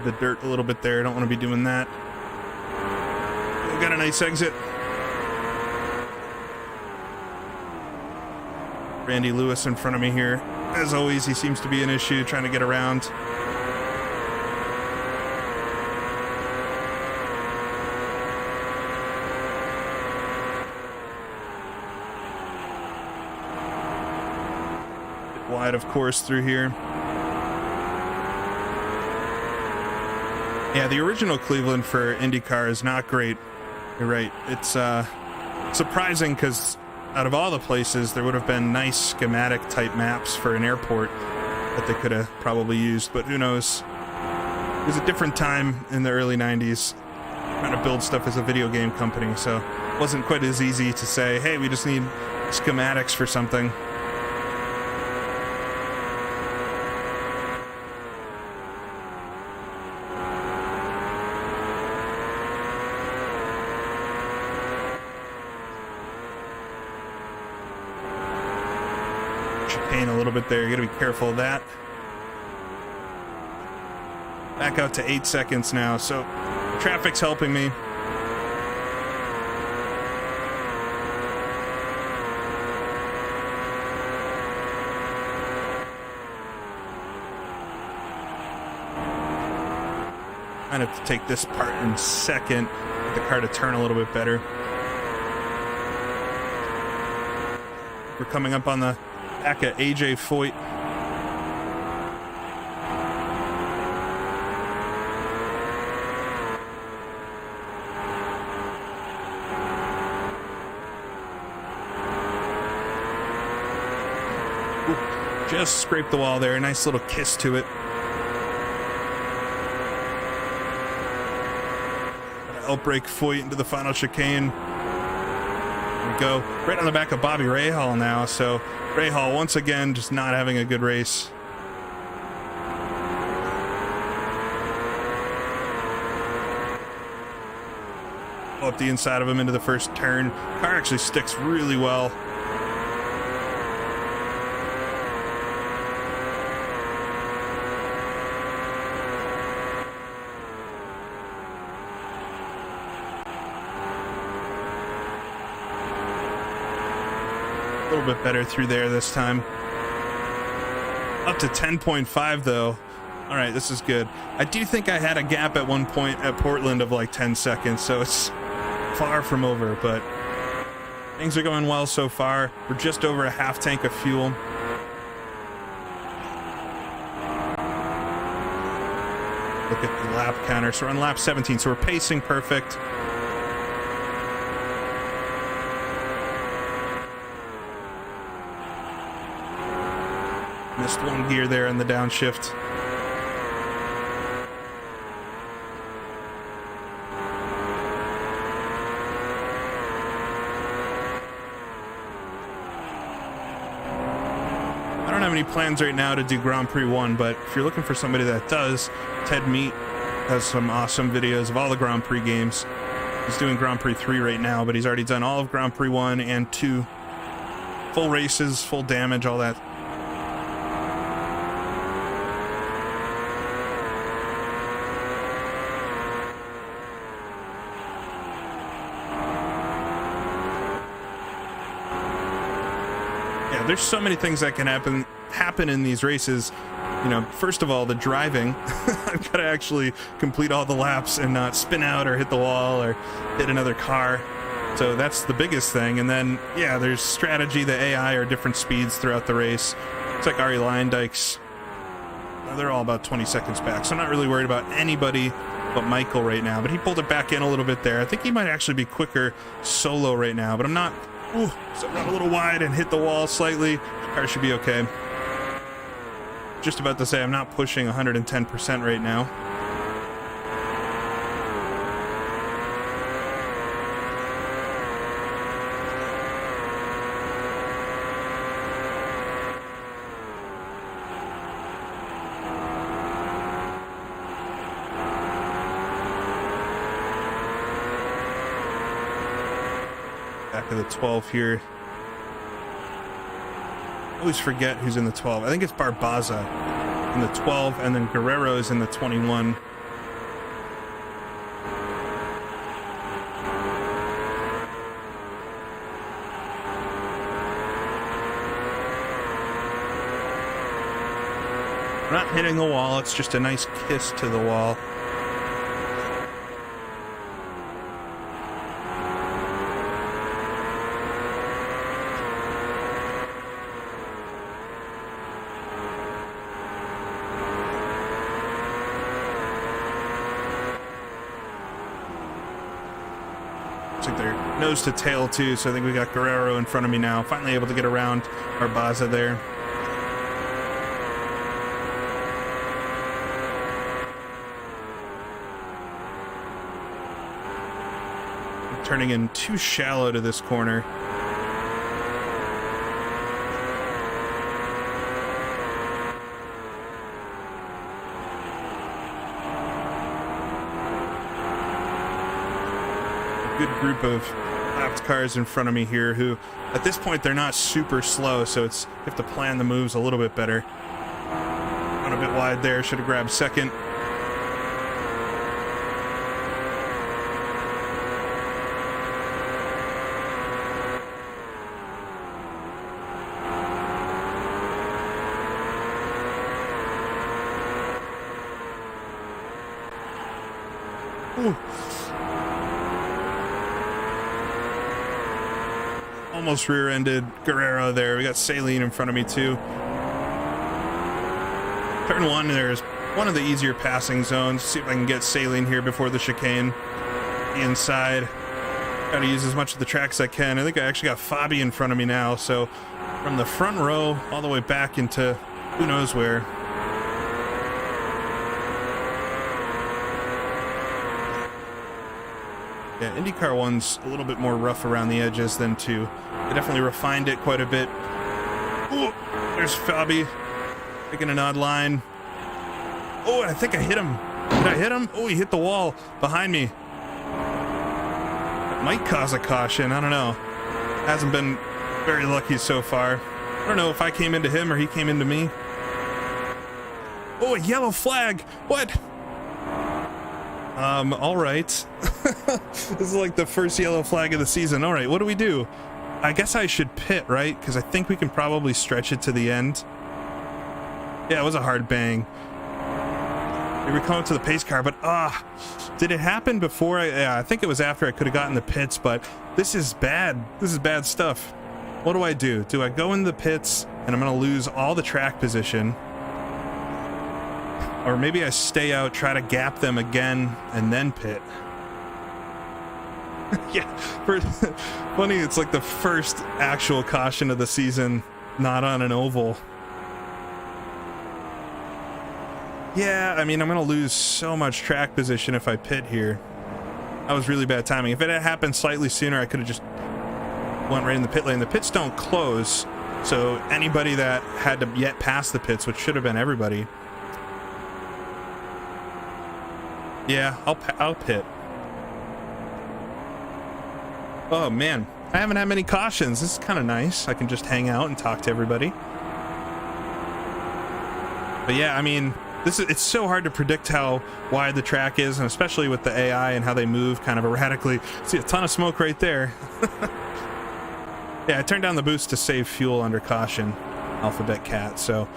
The dirt a little bit there. Don't want to be doing that. We got a nice exit. Randy Lewis in front of me here. As always, he seems to be an issue trying to get around. wide, of course, through here. Yeah, the original Cleveland for IndyCar is not great. You're right. It's surprising because out of all the places, there would have been nice schematic type maps for an airport that they could have probably used, but who knows. It was a different time in the early 90s, trying to build stuff as a video game company, so it wasn't quite as easy to say, hey, we just need schematics for something. Chicane a little bit there, you gotta be careful of that. Back out to 8 seconds now, so traffic's helping me. I have to take this part in second, get the car to turn a little bit better. We're coming up on the back of AJ Foyt. Just scraped the wall there, nice little kiss to it. Outbreak Foyt into the final chicane. There we go. Right on the back of Bobby Rahal now, so Rahal once again just not having a good race. Go up the inside of him into the first turn. Car actually sticks really well. A little bit better through there this time. Up to 10.5 though. All right, this is good. I do think I had a gap at one point at Portland of like 10 seconds, so it's far from over, but things are going well so far. We're just over a half tank of fuel. Look at the lap counter. So we're on lap 17, so we're pacing perfect. Missed one gear there in the downshift. I don't have any plans right now to do Grand Prix 1, but if you're looking for somebody that does, Ted Meat has some awesome videos of all the Grand Prix games. He's doing Grand Prix 3 right now, but he's already done all of Grand Prix 1 and 2. Full races, full damage, all that. There's so many things that can happen in these races. You know, first of all, the driving. I've got to actually complete all the laps and not spin out or hit the wall or hit another car. So that's the biggest thing. And then, yeah, there's strategy. The AI are different speeds throughout the race. It's like Ari Leyendyke's. They're all about 20 seconds back. So I'm not really worried about anybody but Michael right now. But he pulled it back in a little bit there. I think he might actually be quicker solo right now, but I'm not. Ooh, so I got a little wide and hit the wall slightly. Car should be okay. Just about to say I'm not pushing 110% right now. Back of the 12 here. Always forget who's in the 12. I think it's Barbaza in the 12, and then Guerrero's in the 21. We're not hitting the wall, it's just a nice kiss to the wall. nose to tail too, so I think we got Guerrero in front of me now. Finally able to get around Arbaza there. Turning in too shallow to this corner. Good group of lapped cars in front of me here who at this point they're not super slow, so you have to plan the moves a little bit better. Went a bit wide there, should have grabbed second. Ooh. Almost rear-ended Guerrero there. We got Saline in front of me too. Turn one, there's one of the easier passing zones. See if I can get Saline here before the chicane. The inside. Got to use as much of the track as I can. I think I actually got Fabi in front of me now, so from the front row all the way back into who knows where. Yeah, IndyCar one's a little bit more rough around the edges than two. They definitely refined it quite a bit. Ooh, there's Fabi taking an odd line. Oh, I think I hit him. Did I hit him? Oh, he hit the wall behind me. That might cause a caution. I don't know. Hasn't been very lucky so far. I don't know if I came into him or he came into me. Oh, a yellow flag. What? All right. This is like the first yellow flag of the season. All right, what do we do? I guess I should pit, right? Because I think we can probably stretch it to the end. Yeah, it was a hard bang. We were coming to the pace car, but did it happen before I think it was after I could have gotten the pits, but this is bad. This is bad stuff. What do I do? Do I go in the pits and I'm going to lose all the track position? Or maybe I stay out, try to gap them again, and then pit. Yeah, funny, it's like the first actual caution of the season, not on an oval. Yeah, I mean, I'm going to lose so much track position if I pit here. That was really bad timing. If it had happened slightly sooner, I could have just went right in the pit lane. The pits don't close, so anybody that had to yet pass the pits, which should have been everybody. Yeah, I'll pit. Oh man, I haven't had many cautions. This is kind of nice. I can just hang out and talk to everybody. But yeah, I mean, it's so hard to predict how wide the track is, and especially with the AI and how they move kind of erratically. See a ton of smoke right there. Yeah, I turned down the boost to save fuel under caution, Alphabet Cat, so.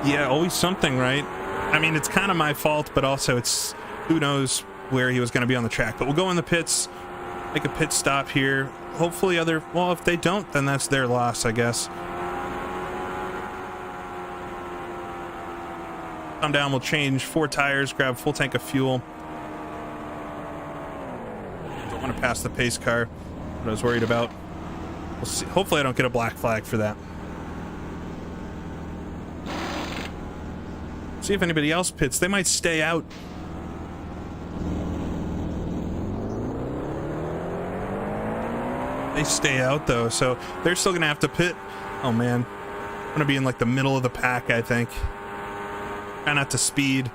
Yeah, always something, right? I mean, it's kind of my fault, but also it's who knows where he was going to be on the track. But we'll go in the pits, make a pit stop here. Hopefully well, if they don't, then that's their loss, I guess. Come down, we'll change 4 tires, grab full tank of fuel. Don't want to pass the pace car, what I was worried about. We'll see. Hopefully I don't get a black flag for that. See if anybody else pits. They might stay out. They stay out though, so they're still gonna have to pit. Oh man, I'm gonna be in like the middle of the pack, I think. Try not to speed.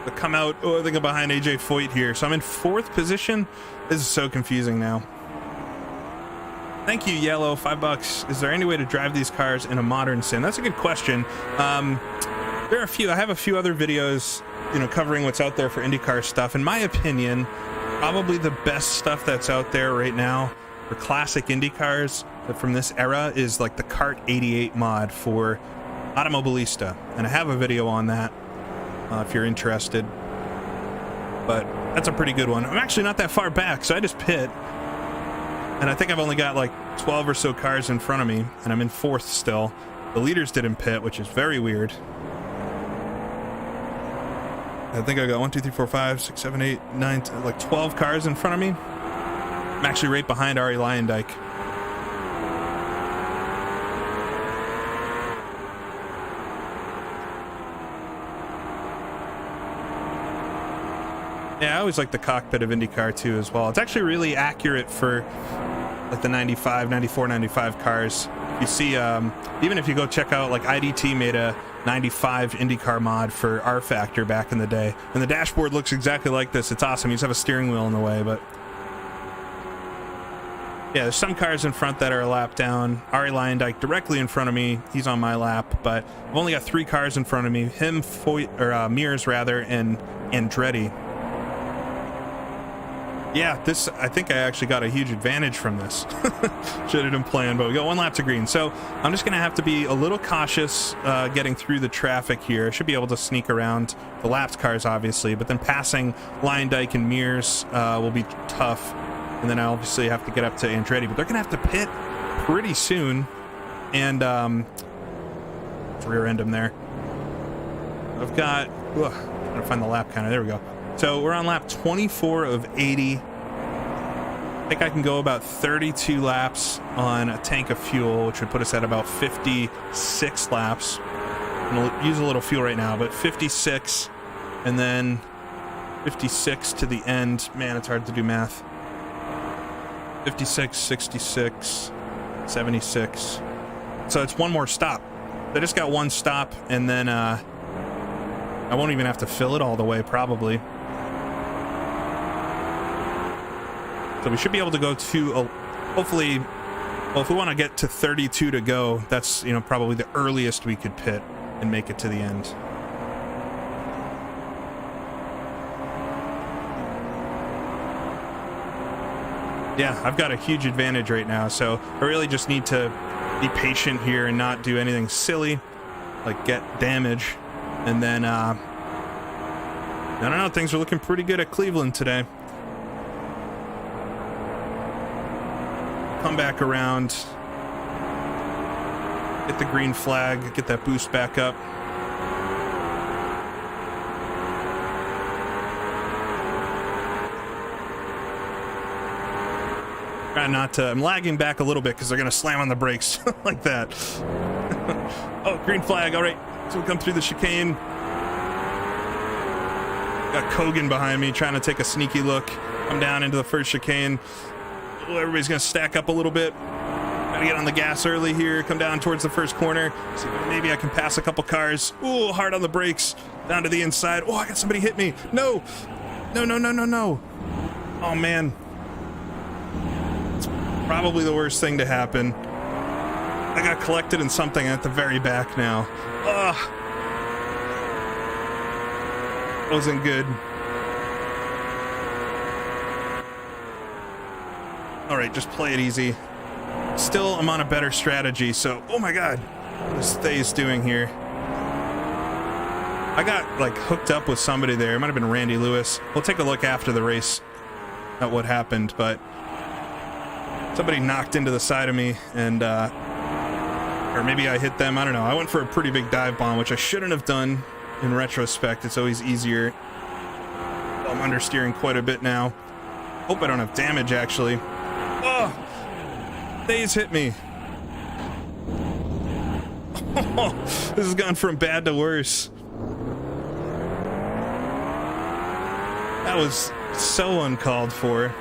But come out. Oh, I think I'm behind AJ Foyt here, so I'm in 4th position. This is so confusing now. Thank you, Yellow. $5. Is there any way to drive these cars in a modern sim? That's a good question. There are a few. I have a few other videos, covering what's out there for IndyCar stuff. In my opinion, probably the best stuff that's out there right now for classic IndyCars from this era is like the Kart 88 mod for Automobilista, and I have a video on that if you're interested. But that's a pretty good one. I'm actually not that far back, so I just pit. And I think I've only got like 12 or so cars in front of me, and I'm in 4th still. The leaders didn't pit, which is very weird. I think I got 1, 2, 3, 4, 5, 6, 7, 8, 9, 10, like 12 cars in front of me. I'm actually right behind Ari Lyondike. Yeah, I always like the cockpit of IndyCar too as well. It's actually really accurate for like the 95, 94, 95 cars. You see, even if you go check out, like IDT made a 95 IndyCar mod for R Factor back in the day, and the dashboard looks exactly like this. It's awesome. You just have a steering wheel in the way, but yeah, there's some cars in front that are a lap down. Ari Lyondike directly in front of me. He's on my lap, but I've only got 3 cars in front of me. Him, Mears rather, and Andretti. Yeah, I think I actually got a huge advantage from this. Should have been planned, but we got 1 lap to green. So I'm just going to have to be a little cautious getting through the traffic here. I should be able to sneak around the lapped cars, obviously, but then passing Lyondike and Mears will be tough. And then I obviously have to get up to Andretti, but they're going to have to pit pretty soon. And rear end him there. I've got... I'm trying to find the lap counter. There we go. So we're on lap 24 of 80. I think I can go about 32 laps on a tank of fuel, which would put us at about 56 laps. I'm going to use a little fuel right now, but 56, and then 56 to the end. Man, it's hard to do math. 56, 66, 76. So it's 1 more stop. I just got 1 stop, and then I won't even have to fill it all the way, probably. So we should be able to go to, hopefully, well, if we want to get to 32 to go, that's, you know, probably the earliest we could pit and make it to the end. Yeah, I've got a huge advantage right now, so I really just need to be patient here and not do anything silly, like get damage. And then, I don't know, things are looking pretty good at Cleveland today. Come back around, get the green flag, get that boost back up. Try not to, I'm lagging back a little bit because they're going to slam on the brakes like that. Oh, green flag, all right. So we come through the chicane. Got Kogan behind me trying to take a sneaky look. Come down into the first chicane. Oh, everybody's going to stack up a little bit. Gotta get on the gas early here. Come down towards the first corner. See if maybe I can pass a couple cars. Ooh, hard on the brakes. Down to the inside. Oh, I got somebody hit me. No. No, no, no, no, no. Oh, man. It's probably the worst thing to happen. I got collected in something at the very back now. Ugh. Wasn't good. All right, just play it easy. Still, I'm on a better strategy, so... Oh my god. What is Thay's doing here? I got, like, hooked up with somebody there. It might have been Randy Lewis. We'll take a look after the race at what happened, but... Somebody knocked into the side of me, and, or maybe I hit them, I don't know. I went for a pretty big dive bomb, which I shouldn't have done in retrospect. It's always easier. I'm understeering quite a bit now. Hope I don't have damage, actually. Oh! Thay's hit me. Oh, this has gone from bad to worse. That was so uncalled for.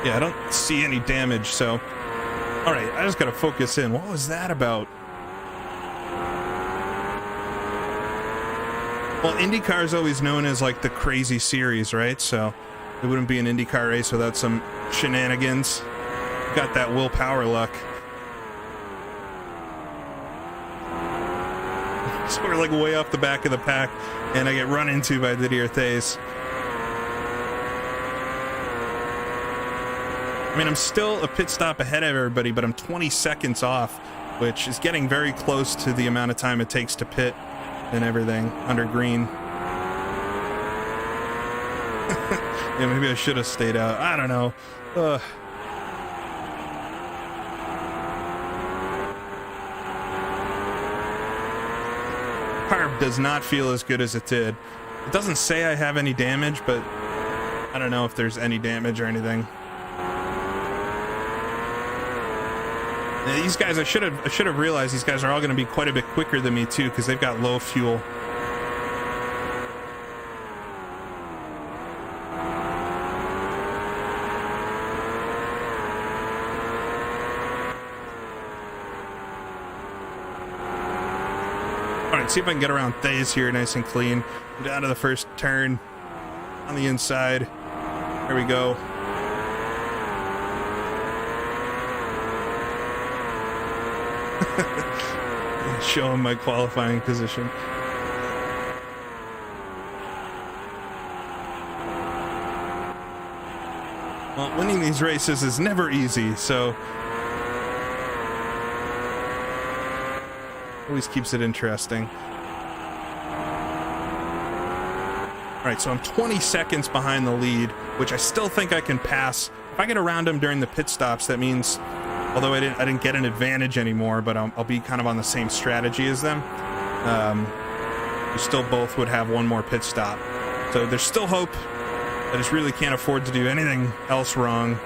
Yeah, I don't see any damage, so... Alright, I just gotta focus in. What was that about? Well, IndyCar is always known as, like, the crazy series, right? So, it wouldn't be an IndyCar race without some shenanigans. Got that willpower luck. So we're, like, way off the back of the pack, and I get run into by Didier Thayes. I mean, I'm still a pit stop ahead of everybody, but I'm 20 seconds off, which is getting very close to the amount of time it takes to pit and everything under green. Yeah, maybe I should have stayed out. I don't know. Ugh. Car does not feel as good as it did. It doesn't say I have any damage, but I don't know if there's any damage or anything. Now, these guys, I should have realized these guys are all going to be quite a bit quicker than me too, because they've got low fuel. All right, see if I can get around Thays here nice and clean. I'm down to the first turn on the inside. There we go. Show him my qualifying position. Well, winning these races is never easy, so always keeps it interesting. All right, so I'm 20 seconds behind the lead, which I still think I can pass. If I get around him during the pit stops, that means, although I didn't get an advantage anymore, but I'll be kind of on the same strategy as them. We still both would have one more pit stop. So there's still hope. I just really can't afford to do anything else wrong.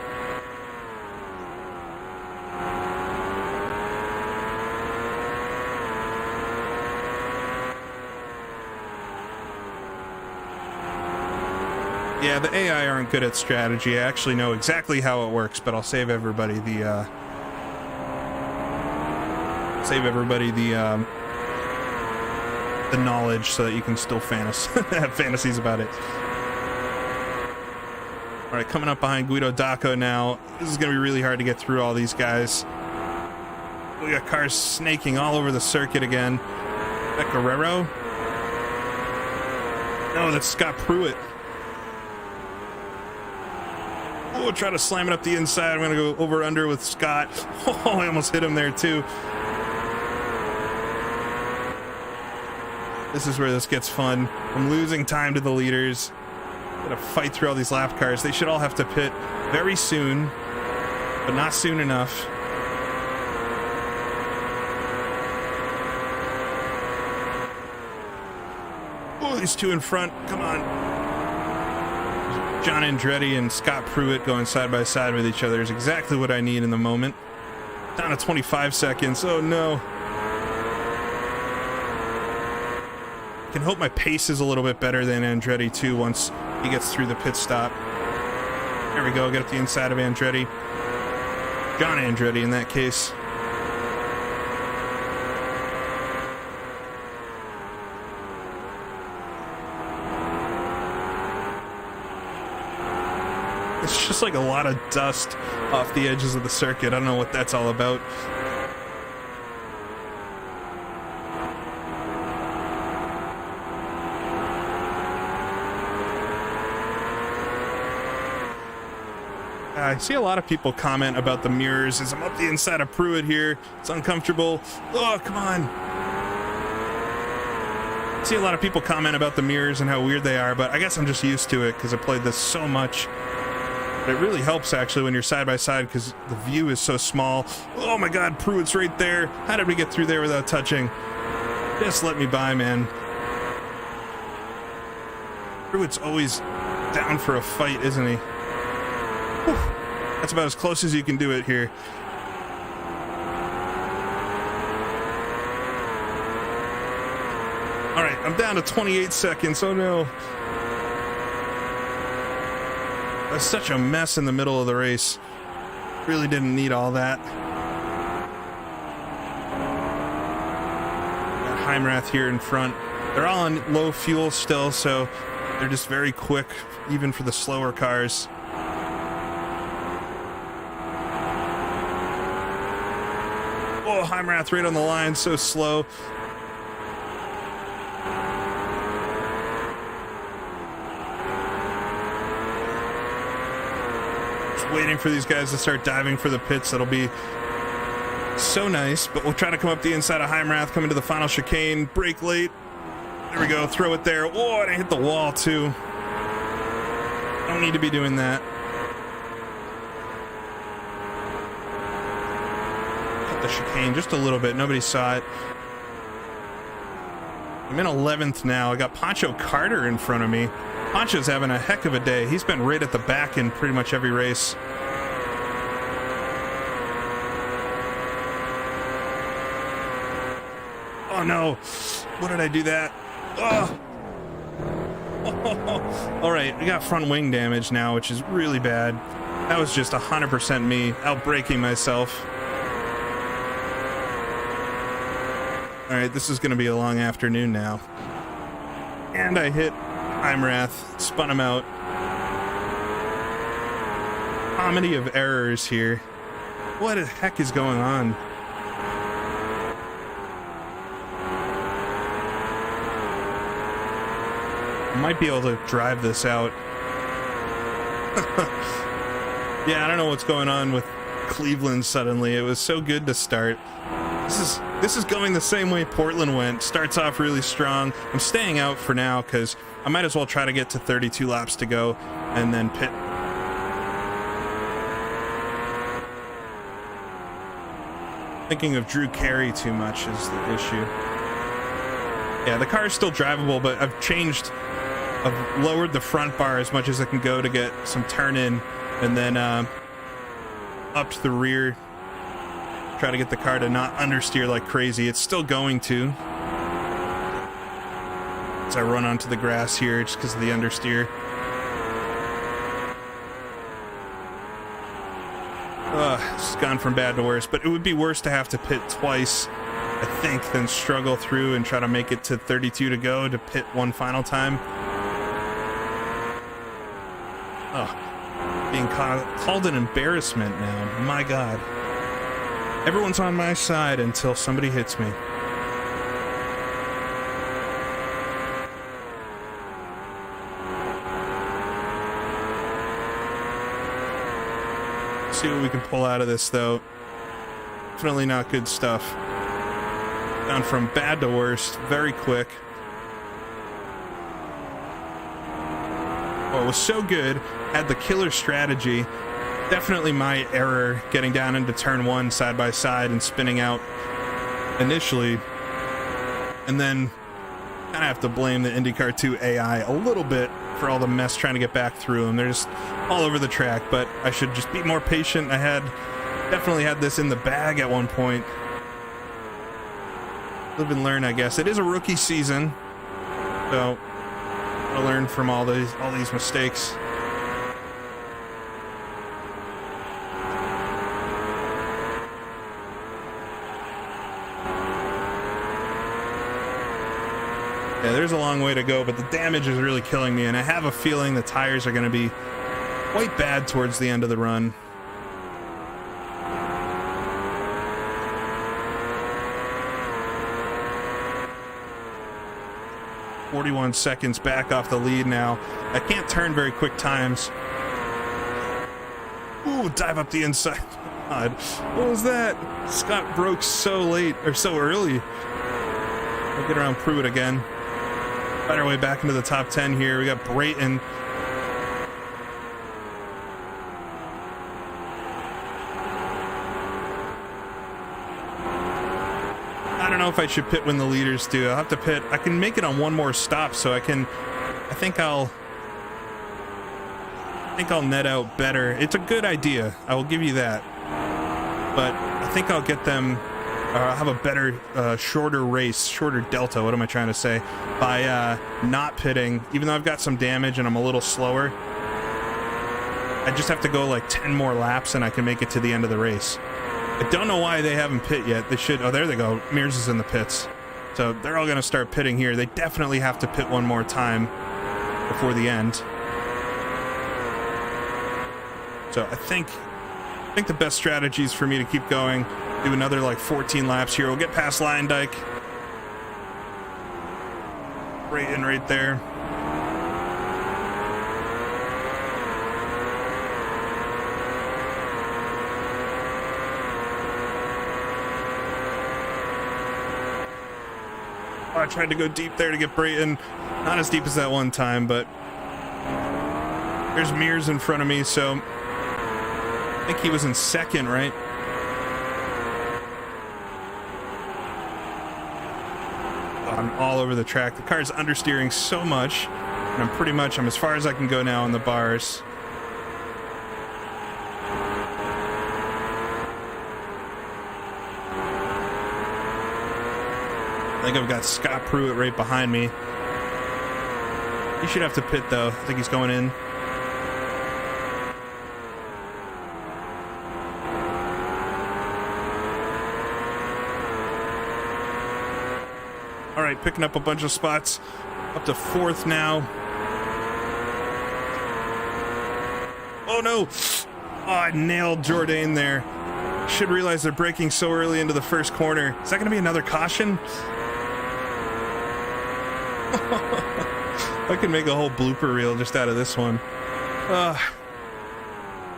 Yeah, the AI aren't good at strategy. I actually know exactly how it works, but I'll save everybody the knowledge so that you can still have fantasies about it. All right, coming up behind Guido Daco now. This is going to be really hard to get through all these guys. We got cars snaking all over the circuit again. Is that Guerrero? No, that's Scott Pruitt. Oh, try to slam it up the inside. I'm going to go over under with Scott. Oh, I almost hit him there too. This is where this gets fun. I'm losing time to the leaders. Gotta fight through all these lap cars. They should all have to pit very soon, but not soon enough. Oh, these two in front. Come on. John Andretti and Scott Pruitt going side by side with each other is exactly what I need in the moment. Down to 25 seconds. Oh no. I can hope my pace is a little bit better than Andretti too once he gets through the pit stop. There we go, get up the inside of Andretti. John Andretti in that case. It's just like a lot of dust off the edges of the circuit. I don't know what that's all about. I see a lot of people comment about the mirrors as I'm up the inside of Pruitt here. It's uncomfortable. Oh, come on. I see a lot of people comment about the mirrors and how weird they are, but I guess I'm just used to it because I played this so much. But it really helps actually when you're side by side because the view is so small. Oh my God, Pruitt's right there. How did we get through there without touching? Just let me by, man. Pruitt's always down for a fight, isn't he? Whew. That's about as close as you can do it here. All right, I'm down to 28 seconds. Oh no. That was such a mess in the middle of the race. Really didn't need all that. Got Heimrath here in front. They're all on low fuel still, so they're just very quick, even for the slower cars. Oh, Heimrath right on the line, so slow. Just waiting for these guys to start diving for the pits. That'll be so nice, but we'll try to come up the inside of Heimrath, come into the final chicane, brake late. There we go, throw it there. Oh, and I hit the wall too. Don't need to be doing that. Hit the chicane just a little bit, nobody saw it. I I'm in 11th now. I got Pancho Carter in front of me. Pancho's having a heck of a day. He's been right at the back in pretty much every race. Oh no, what did I do that? Oh. All right, we got front wing damage now, which is really bad. That was just 100% me outbraking myself. All right, this is going to be a long afternoon now. And I hit Imrath, spun him out. Comedy of errors here. What the heck is going on? Might be able to drive this out. Yeah, I don't know what's going on with Cleveland suddenly. It was so good to start. This is going the same way Portland went. Starts off really strong. I'm staying out for now because I might as well try to get to 32 laps to go and then pit. Thinking of Drew Carey too much is the issue. Yeah, the car is still drivable, but I've lowered the front bar as much as I can go to get some turn in, and then up to the rear, try to get the car to not understeer like crazy. It's still going to, as I run onto the grass here just because of the understeer. It's gone from bad to worse, but it would be worse to have to pit twice, I think, than struggle through and try to make it to 32 to go to pit one final time. Oh, being called an embarrassment now. My God. Everyone's on my side until somebody hits me. See what we can pull out of this, though. Definitely not good stuff. Gone from bad to worst very quick. Oh, it was so good. Had the killer strategy. Definitely my error getting down into turn one side by side and spinning out initially. And then kind of have to blame the IndyCar 2 AI a little bit for all the mess trying to get back through them. They're just all over the track, but I should just be more patient. I definitely had this in the bag at one point. Live and learn, I guess. It is a rookie season, so I'll learn from all these mistakes. Yeah, there's a long way to go, but the damage is really killing me, and I have a feeling the tires are going to be quite bad towards the end of the run. "41 seconds back off the lead now. I can't turn very quick times." Ooh, dive up the inside. God, what was that? Scott broke so late, or so early. We'll get around Pruitt again. Fight our way back into the top 10 here. We got Brayton. I don't know if I should pit when the leaders do. I'll have to pit. I can make it on one more stop, so I think I'll net out better. It's a good idea. I will give you that. But I think I'll get them. I'll have a better, shorter race, shorter delta. What am I trying to say? By not pitting, even though I've got some damage and I'm a little slower. I just have to go like 10 more laps and I can make it to the end of the race. I don't know why they haven't pit yet. They should. Oh, there they go. Mears is in the pits. So they're all going to start pitting here. They definitely have to pit one more time before the end. So I think the best strategy is for me to keep going. Do another like 14 laps here. We'll get past Lion Dyke. Right in right there. Oh, I tried to go deep there to get Brayton. Not as deep as that one time, but there's Mears in front of me, so I think he was in second, right? I'm all over the track. The car's understeering so much, and I'm as far as I can go now on the bars. I think I've got Scott Pruitt right behind me. He should have to pit though. I think he's going in. All right, picking up a bunch of spots. Up to 4th now. Oh no! Oh, I nailed Jourdain there. Should realize they're braking so early into the first corner. Is that going to be another caution? I could make a whole blooper reel just out of this one.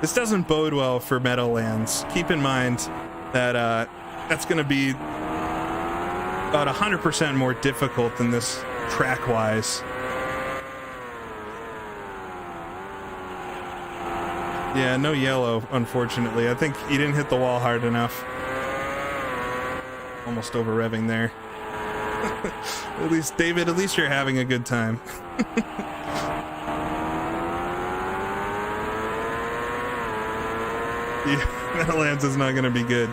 This doesn't bode well for Meadowlands. Keep in mind that that's going to be about 100% more difficult than this track-wise. Yeah, no yellow, unfortunately. I think he didn't hit the wall hard enough. Almost over-revving there. At least, David, at least you're having a good time. Yeah, Meadowlands is not going to be good.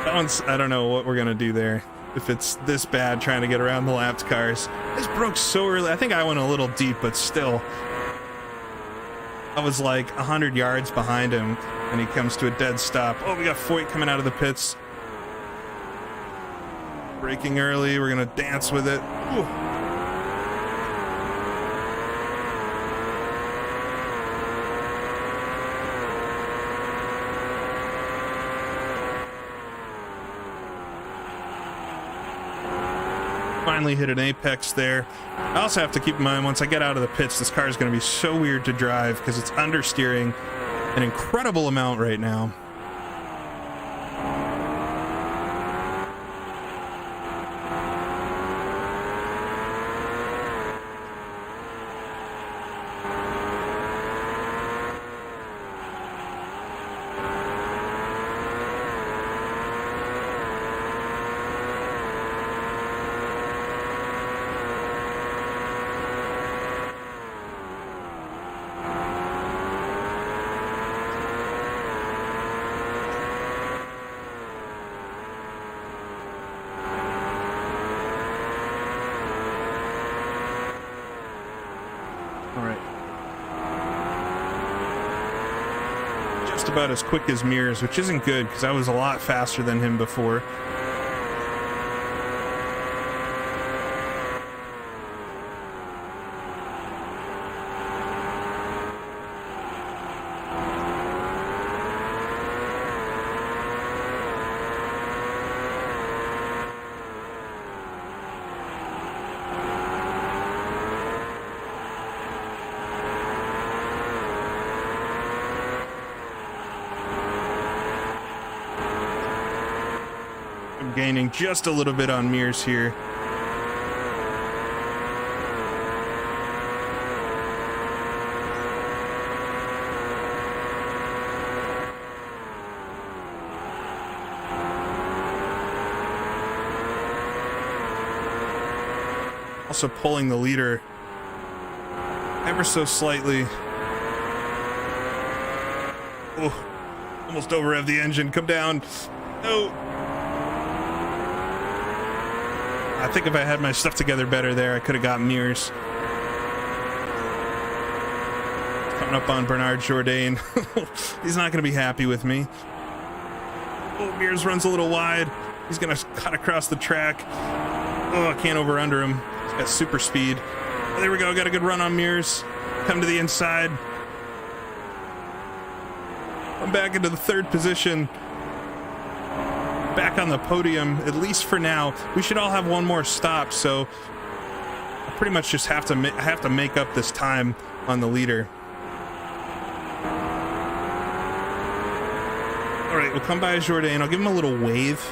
That one's, I don't know what we're going to do there. If it's this bad trying to get around the lapped cars. This broke so early. I think I went a little deep, but still. I was like 100 yards behind him, and he comes to a dead stop. Oh, we got Foyt coming out of the pits. Braking early, we're gonna dance with it. Ooh. Finally hit an apex there. I also have to keep in mind, once I get out of the pits, this car is going to be so weird to drive because it's understeering an incredible amount right now. About as quick as Mears, which isn't good because I was a lot faster than him before. Gaining just a little bit on Mears here. Also pulling the leader ever so slightly. Oh, almost over rev the engine. Come down. No. I think if I had my stuff together better there, I could have got Mears. Coming up on Bernard Jourdain. He's not going to be happy with me. Oh, Mears runs a little wide. He's going to cut across the track. Oh, I can't over-under him. He's got super speed. Oh, there we go. Got a good run on Mears. Come to the inside. I'm back into the 3rd position. Back on the podium, at least for now. We should all have one more stop, so I pretty much just have to make up this time on the leader. All right, we'll come by Jourdain. I'll give him a little wave.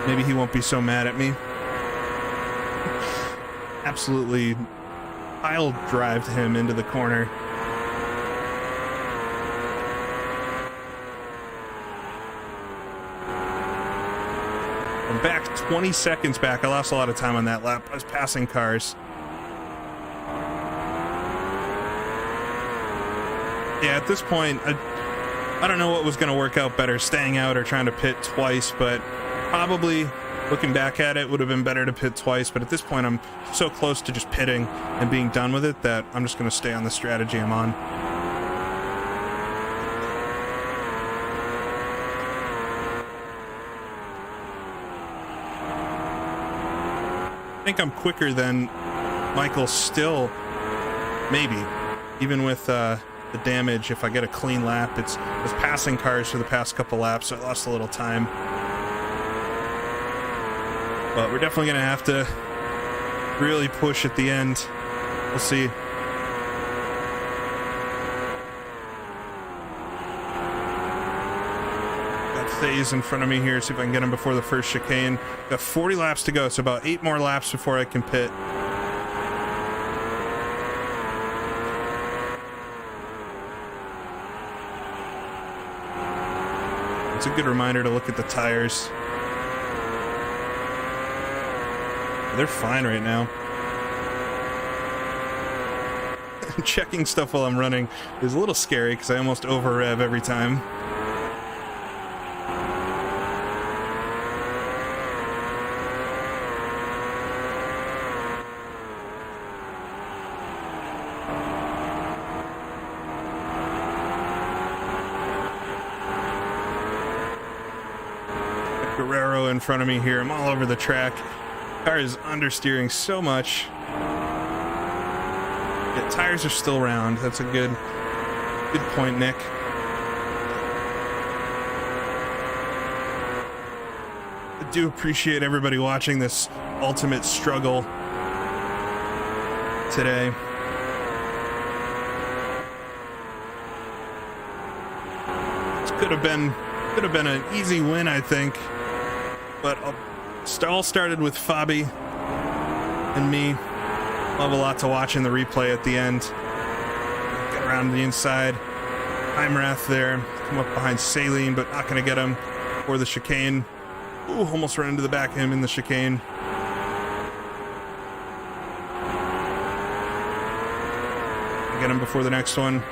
Maybe he won't be so mad at me. Absolutely pile drived him into the corner. back 20 seconds back. I lost a lot of time on that lap. I was passing cars. Yeah, at this point, I don't know what was going to work out better, staying out or trying to pit twice, but probably looking back at it would have been better to pit twice. But at this point, I'm so close to just pitting and being done with it that I'm just going to stay on the strategy I'm on. I think I'm quicker than Michael still, maybe, even with the damage. If I get a clean lap, it's passing cars for the past couple laps, so I lost a little time. But we're definitely going to have to really push at the end. We'll see. Got Thays in front of me here, see if I can get him before the first chicane. Got 40 laps to go, so about 8 more laps before I can pit. It's a good reminder to look at the tires. They're fine right now. Checking stuff while I'm running is a little scary because I almost over rev every time. Guerrero in front of me here. I'm all over the track. Car is understeering so much. Yeah, tires are still round. That's a good point, Nick. I do appreciate everybody watching this ultimate struggle today. This could have been an easy win, I think. But all started with Fabi and me. I'll have a lot to watch in the replay at the end. Get around the inside. Heimrath there. Come up behind Saline, but not going to get him for the chicane. Ooh, almost ran into the back of him in the chicane. Get him before the next one.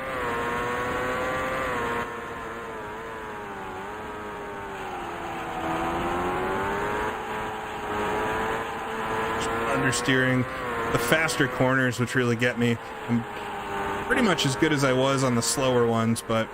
Understeering, the faster corners, which really get me. I'm pretty much as good as I was on the slower ones, but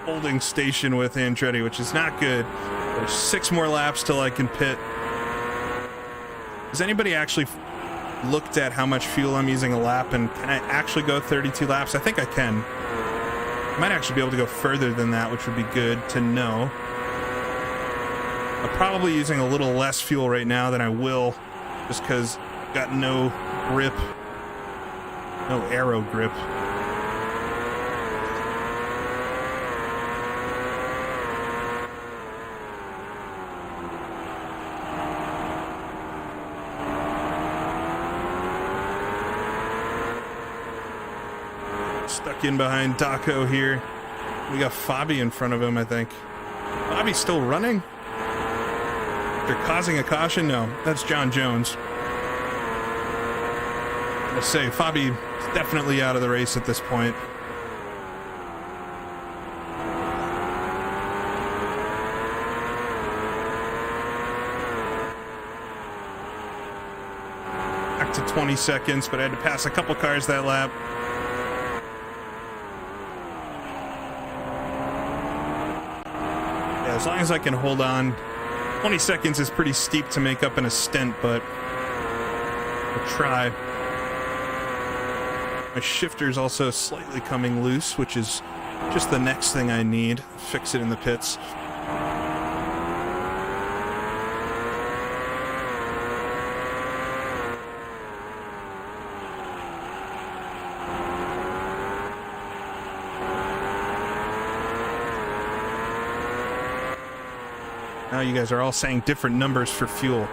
holding station with Andretti, which is not good. There's 6 more laps till I can pit. Has anybody actually looked at how much fuel I'm using a lap, and can I actually go 32 laps? I think I can. I might actually be able to go further than that, which would be good to know. I'm probably using a little less fuel right now than I will, just because I've got no grip, no aero grip. Stuck in behind Daco here. We got Fabi in front of him, I think. Fabi's still running? They're causing a caution? No, that's John Jones. I'll say Fabi is definitely out of the race at this point. Back to 20 seconds, but I had to pass a couple cars that lap. As long as I can hold on. 20 seconds is pretty steep to make up in a stint, but I'll try. My shifter's also slightly coming loose, which is just the next thing I need. Fix it in the pits. Now you guys are all saying different numbers for fuel. A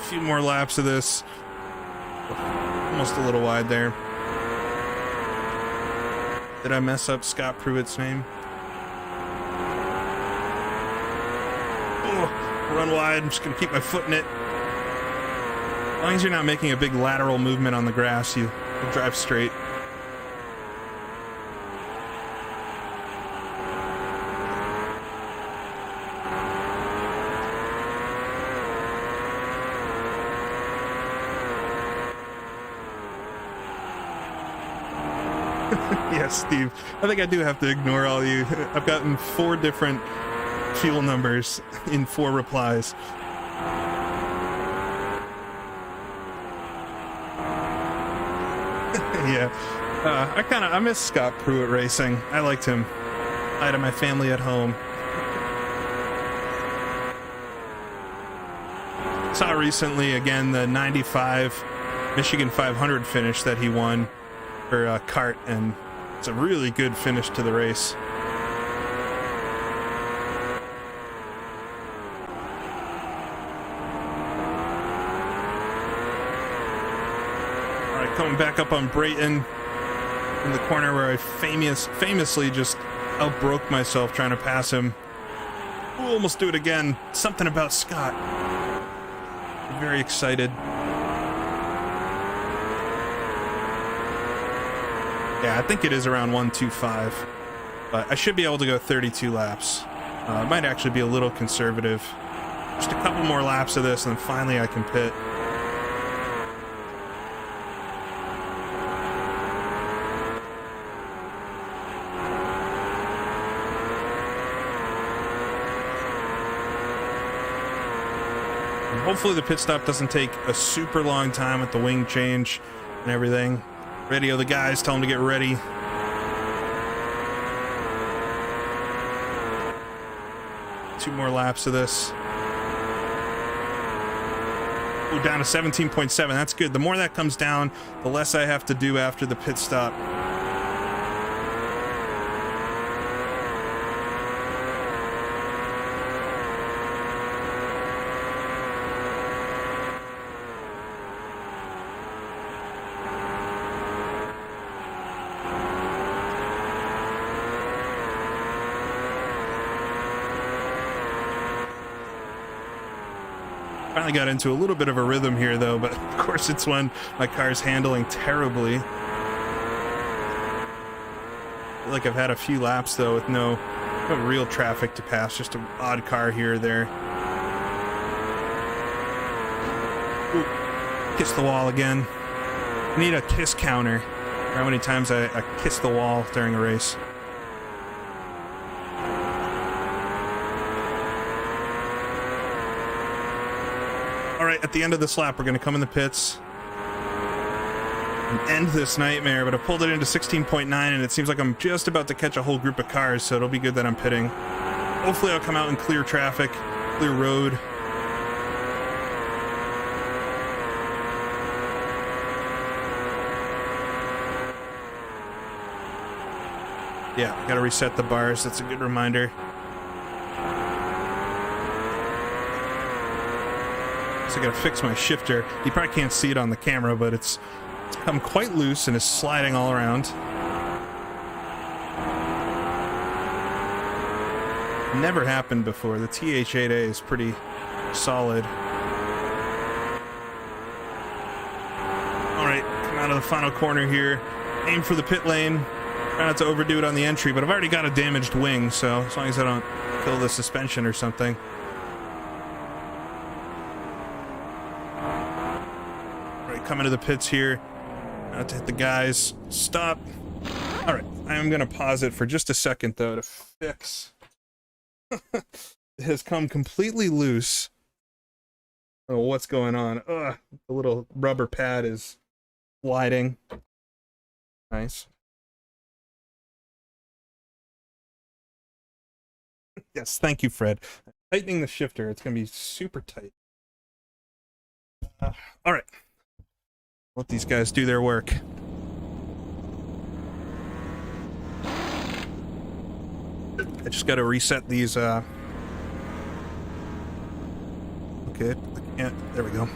few more laps of this. Almost a little wide there. Did I mess up Scott Pruitt's name? Oh, run wide. I'm just going to keep my foot in it. As long as you're not making a big lateral movement on the grass, you drive straight. Yes, Steve. I think I do have to ignore all you. I've gotten 4 different fuel numbers in 4 replies. Yeah. I miss Scott Pruitt racing. I liked him. I had my family at home. Saw recently, again, the 95 Michigan 500 finish that he won for kart, and it's a really good finish to the race. All right, coming back up on Brayton in the corner where I famously just outbroke myself trying to pass him. We'll almost do it again. Something about Scott. I'm very excited. Yeah, I think it is around 125, but I should be able to go 32 laps. It might actually be a little conservative. Just a couple more laps of this, and then finally I can pit. And hopefully the pit stop doesn't take a super long time with the wing change and everything. Radio the guys, tell them to get ready. Two more laps of this. Oh, down to 17.7. That's good. The more that comes down, the less I have to do after the pit stop. Finally got into a little bit of a rhythm here, though, but of course it's when my car's handling terribly. I feel like I've had a few laps, though, with no real traffic to pass, just an odd car here or there. Ooh, kiss the wall again. I need a kiss counter for how many times I kiss the wall during a race. Alright, at the end of this lap, we're going to come in the pits and end this nightmare, but I pulled it into 16.9, and it seems like I'm just about to catch a whole group of cars, so it'll be good that I'm pitting. Hopefully I'll come out in clear traffic, clear road. Yeah, gotta reset the bars, that's a good reminder. I gotta fix my shifter. You probably can't see it on the camera, but it's come quite loose and is sliding all around. Never happened before. The TH8A is pretty solid. Alright, come out of the final corner here. Aim for the pit lane. Try not to overdo it on the entry, but I've already got a damaged wing, so as long as I don't kill the suspension or something. Coming to the pits here. Not to hit the guys. Stop. All right. I am going to pause it for just a second, though, to fix. It has come completely loose. Oh, what's going on? Ugh, the little rubber pad is sliding. Nice. Yes, thank you, Fred. Tightening the shifter. It's going to be super tight. All right. Let these guys do their work. I just got to reset these. Okay, I can't. There we go.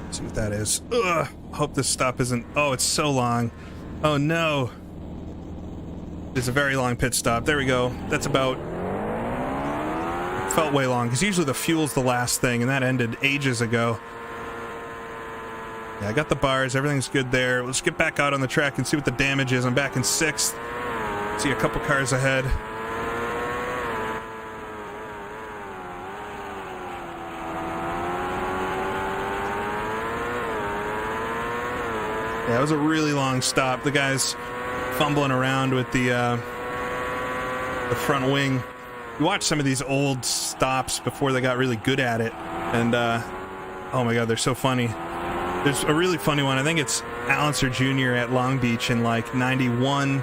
Let's see what that is. Ugh. Hope this stop isn't. Oh, it's so long. Oh no. It's a very long pit stop. There we go. That's about. Felt way long because usually the fuel's the last thing, and that ended ages ago. Yeah, I got the bars. Everything's good there. Let's get back out on the track and see what the damage is. I'm back in 6th. See a couple cars ahead. Yeah, it was a really long stop. The guy's fumbling around with the front wing. You watch some of these old stops before they got really good at it, and oh my god, they're so funny. There's a really funny one. I think it's Allenser Jr. at Long Beach in like 91,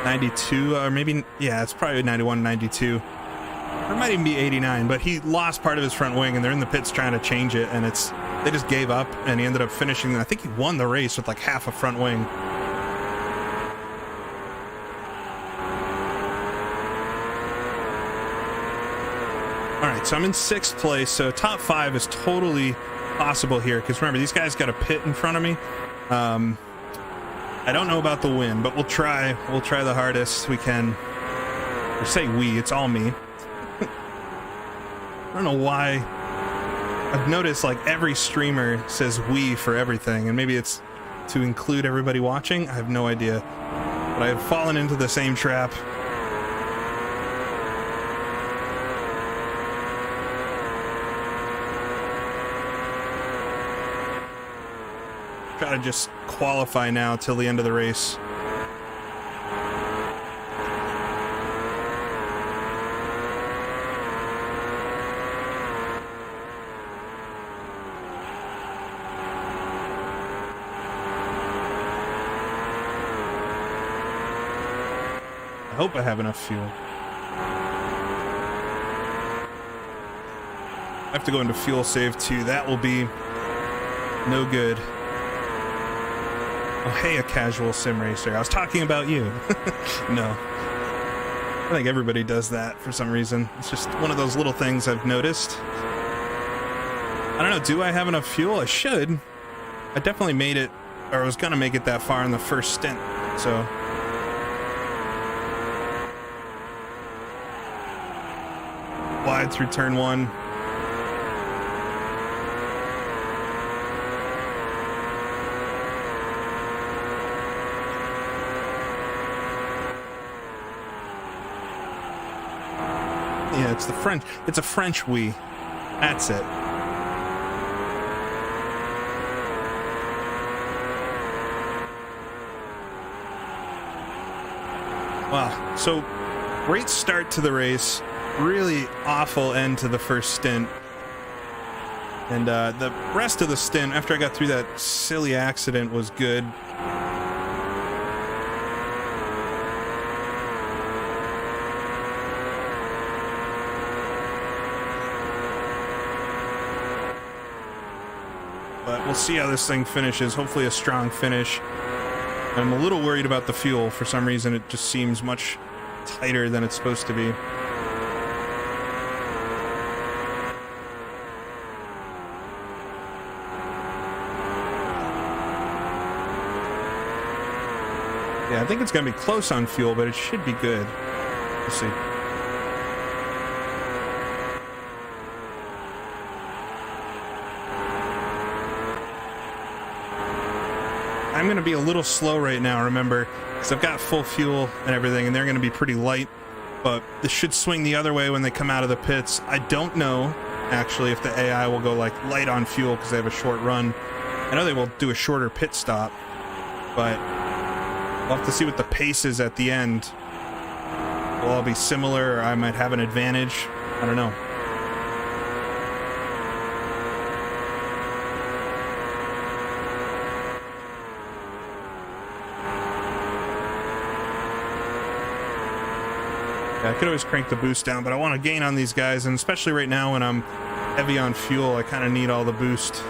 92, or maybe, yeah, it's probably 91, 92. Or it might even be 89, but he lost part of his front wing, and they're in the pits trying to change it, and they just gave up, and he ended up finishing. I think he won the race with like half a front wing. All right, so I'm in 6th place, so top 5 is totally possible here, because remember, these guys got a pit in front of me. I don't know about the win, but we'll try the hardest we can. Or say we, it's all me. I don't know why. I've noticed like every streamer says we for everything, and maybe it's to include everybody watching. I have no idea, but I have fallen into the same trap. Try to just qualify now till the end of the race. I hope I have enough fuel. I have to go into fuel save too. That will be no good. Oh, hey, a casual sim racer. I was talking about you. No. I think everybody does that for some reason. It's just one of those little things I've noticed. I don't know, do I have enough fuel? I should. I definitely made it, or I was gonna make it that far in the first stint, so. Wide through turn 1. Yeah, it's the French. It's a French we. That's it. Wow. So, great start to the race. Really awful end to the first stint. And the rest of the stint, after I got through that silly accident, was good. But we'll see how this thing finishes. Hopefully a strong finish. I'm a little worried about the fuel. For some reason, it just seems much tighter than it's supposed to be. Yeah, I think it's going to be close on fuel, but it should be good. We'll see. I'm going to be a little slow right now, remember, because I've got full fuel and everything, and they're going to be pretty light, but this should swing the other way when they come out of the pits. I don't know, actually, if the AI will go, like, light on fuel because they have a short run. I know they will do a shorter pit stop, but we'll have to see what the pace is at the end. Will all be similar, or I might have an advantage. I don't know. Yeah, I could always crank the boost down, but I want to gain on these guys, and especially right now when I'm heavy on fuel, I kind of need all the boost.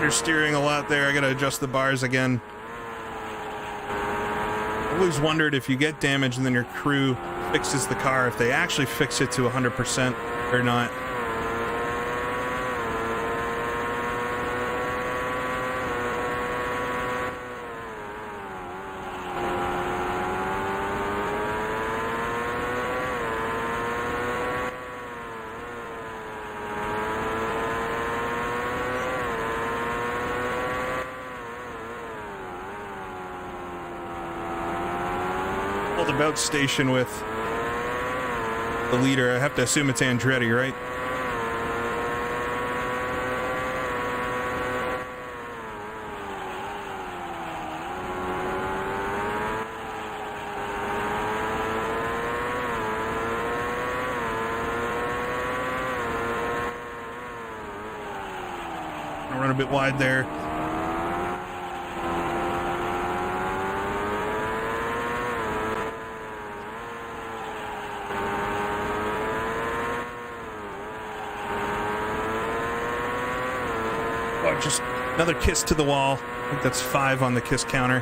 Steering a lot there. I gotta adjust the bars again. I always wondered if you get damage and then your crew fixes the car, if they actually fix it to 100% or not. About station with the leader. I have to assume it's Andretti, right? I'll run a bit wide there. Just another kiss to the wall. I think that's 5 on the kiss counter.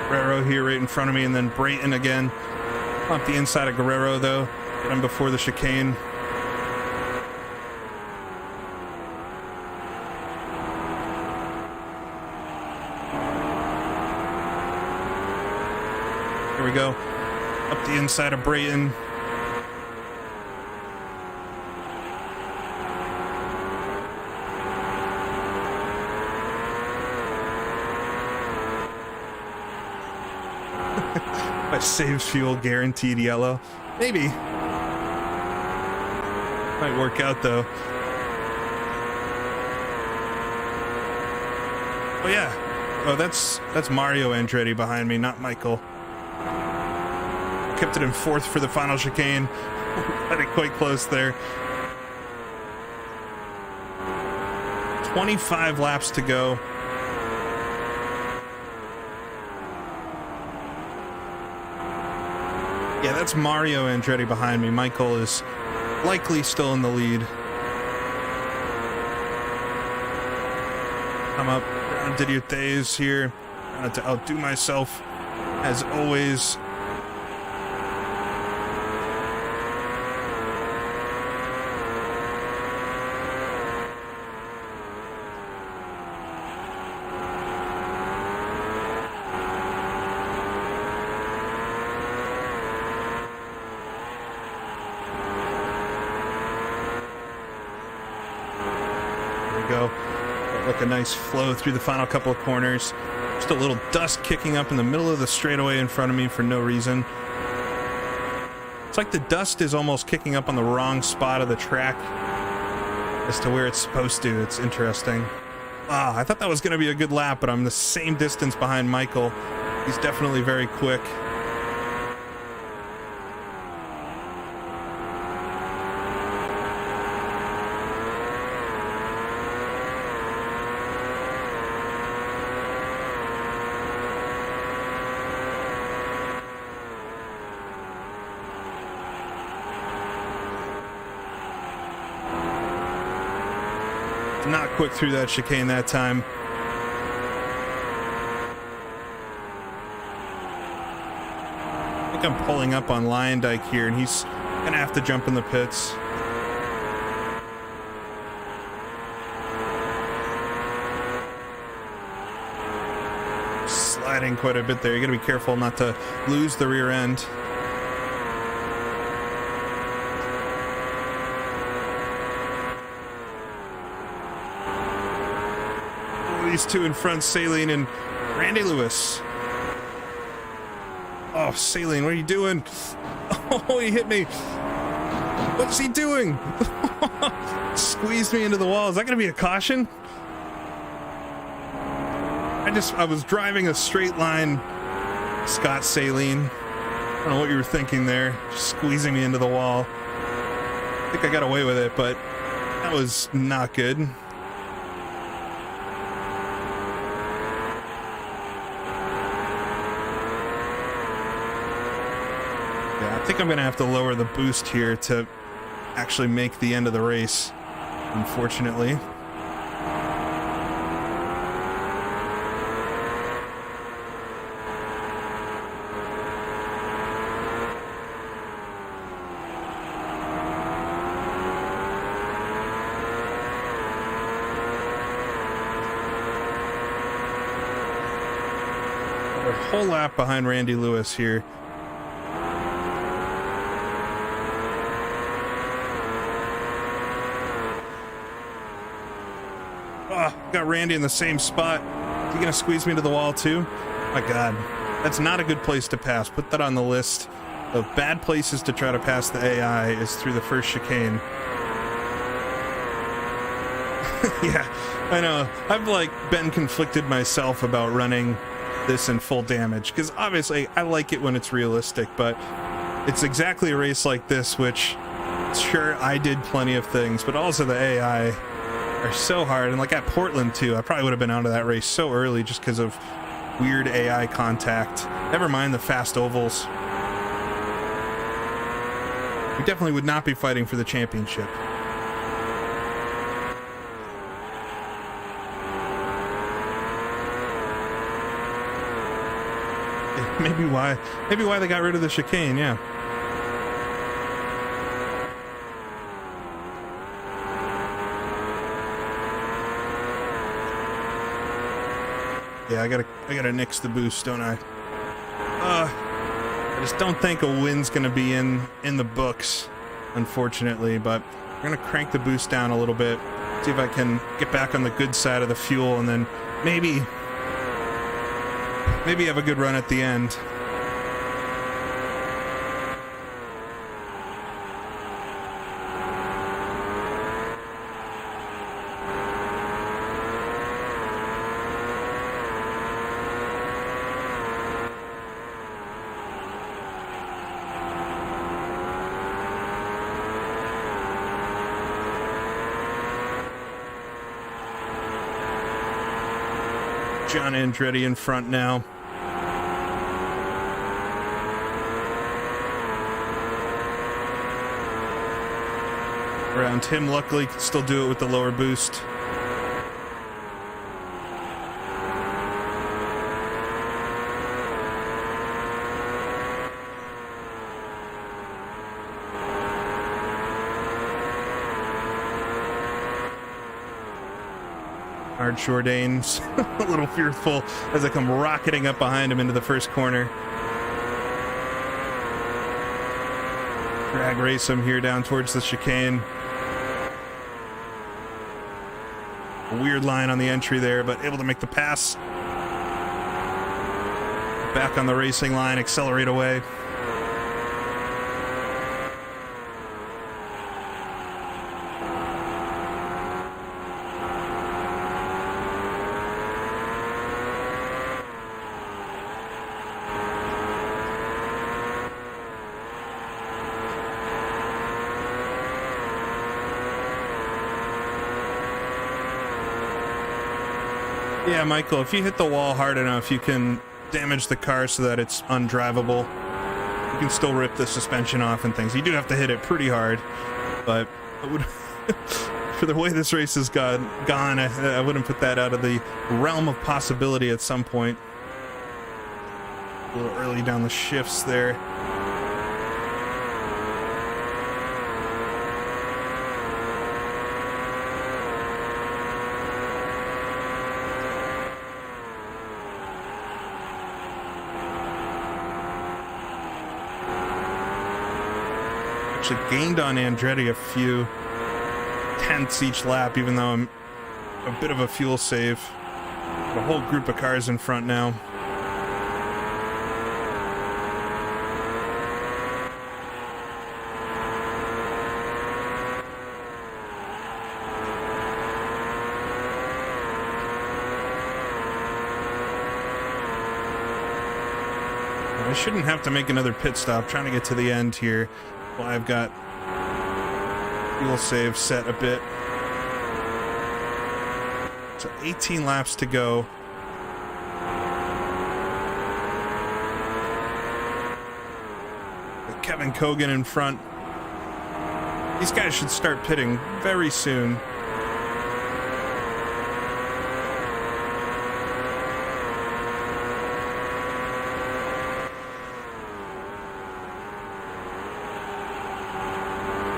Guerrero here right in front of me, and then Brayton again. Up the inside of Guerrero, though. Get him before the chicane. Here we go. Up the inside of Brayton. Saves fuel, guaranteed yellow. Maybe. Might work out though. Oh yeah. Oh, that's Mario Andretti behind me, not Michael. Kept it in 4th for the final chicane. Got it quite close there. 25 laps to go. Yeah, that's Mario Andretti behind me. Michael is likely still in the lead. I'm up around Didier Thays here. Trying to outdo myself, as always. Go. Like a nice flow through the final couple of corners. Just a little dust kicking up in the middle of the straightaway in front of me for no reason. It's like the dust is almost kicking up on the wrong spot of the track as to where it's supposed to. It's interesting. I thought that was going to be a good lap, but I'm the same distance behind Michael. He's definitely very quick. Not quick through that chicane that time. I think I'm pulling up on Lyondike here, and he's gonna have to jump in the pits. sliding quite a bit there. You gotta be careful not to lose the rear end. Oh, these two in front, Saline and Randy Lewis. Oh, Saline, what are you doing? Oh, he hit me. What's he doing? Squeezed me into the wall. Is that gonna be a caution? I was driving a straight line, Scott Saline. I don't know what you were thinking there, just squeezing me into the wall. I think I got away with it, but that was not good. Yeah, I think I'm gonna have to lower the boost here to actually make the end of the race, unfortunately. Whole lap behind Randy Lewis here. Oh, got Randy in the same spot. Is he gonna squeeze me to the wall too? My God, that's not a good place to pass. Put that on the list of bad places to try to pass the AI is through the first chicane. Yeah, I know. I've been conflicted myself about running this in full damage, because obviously I like it when it's realistic, but it's exactly a race like this, which sure, I did plenty of things, but also the AI are so hard. And like at Portland too, I probably would have been out of that race so early just because of weird AI contact. Never mind the fast ovals. We definitely would not be fighting for the championship. Maybe why they got rid of the chicane, yeah. Yeah, I gotta nix the boost, don't I? I just don't think a win's gonna be in the books, unfortunately, but I'm gonna crank the boost down a little bit, see if I can get back on the good side of the fuel, and then maybe have a good run at the end. John Andretti in front now. Around him, luckily, can still do it with the lower boost. Hard Jourdain's a little fearful as I come rocketing up behind him into the first corner. Drag race him here down towards the chicane. A weird line on the entry there, but able to make the pass. Back on the racing line, accelerate away. Yeah, Michael, if you hit the wall hard enough, you can damage the car so that it's undrivable. You can still rip the suspension off and things. You do have to hit it pretty hard, but I would, for the way this race has gone, I wouldn't put that out of the realm of possibility at some point. A little early down the shifts there. Actually gained on Andretti a few tenths each lap, even though I'm a bit of a fuel save. A whole group of cars in front now. I shouldn't have to make another pit stop. Trying to get to the end here. Well, I've got fuel save set a bit. So 18 laps to go. With Kevin Kogan in front. These guys should start pitting very soon.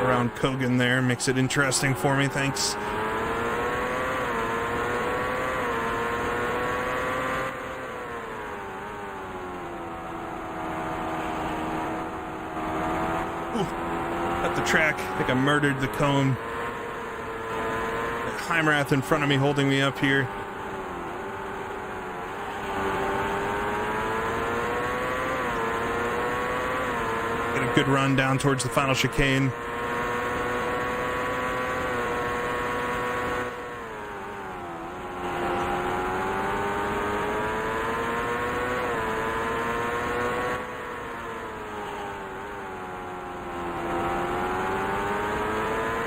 Around Kogan there makes it interesting for me, thanks. At the track, I think I murdered the cone. Heimrath in front of me holding me up here. Get a good run down towards the final chicane.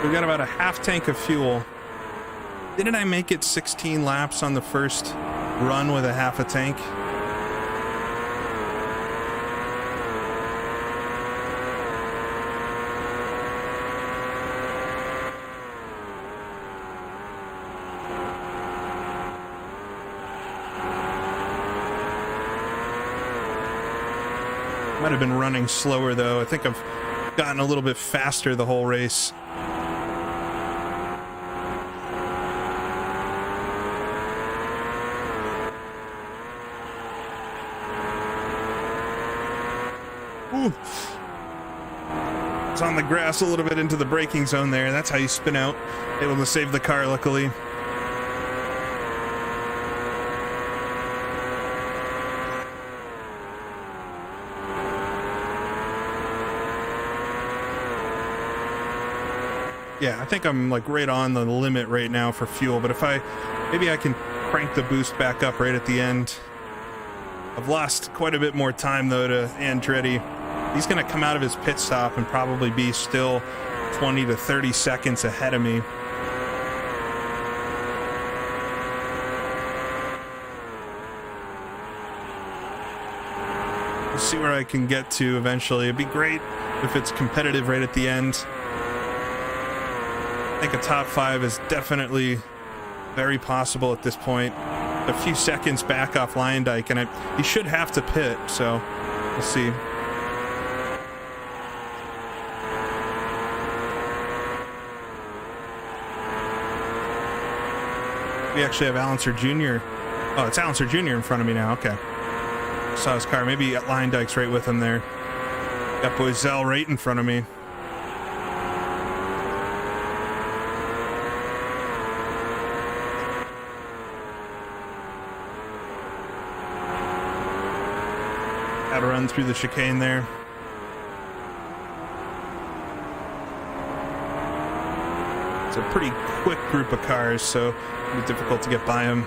We've got about a half tank of fuel. Didn't I make it 16 laps on the first run with a half a tank? Might have been running slower though. I think I've gotten a little bit faster the whole race. Ooh. It's on the grass a little bit into the braking zone there. That's how you spin out. Able to save the car, luckily. Yeah, I think I'm like right on the limit right now for fuel, but if maybe I can crank the boost back up right at the end. I've lost quite a bit more time though to Andretti. He's going to come out of his pit stop and probably be still 20 to 30 seconds ahead of me. We'll see where I can get to eventually. It'd be great if it's competitive right at the end. I think a top 5 is definitely very possible at this point. A few seconds back off Lyondike, and he should have to pit, so we'll see. We actually have Allenser Jr. Oh, it's Allenser Jr. in front of me now. Okay. Saw his car. Maybe Lyondike's right with him there. Got Boiselle right in front of me. Had to run through the chicane there. It's a pretty quick group of cars, so it'll be difficult to get by them.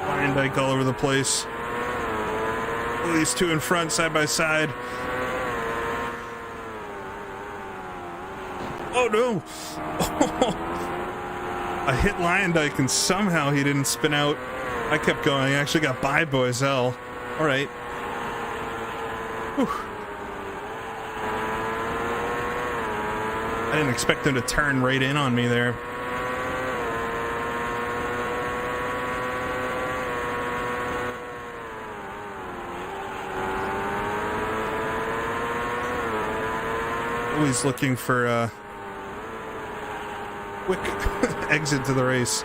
Lyondike all over the place. Oh, these two in front, side by side. Oh no! I hit Lyondike and somehow he didn't spin out. I kept going. I actually got by Boiselle. All right. Whew. I didn't expect him to turn right in on me there. Always looking for quick exit to the race.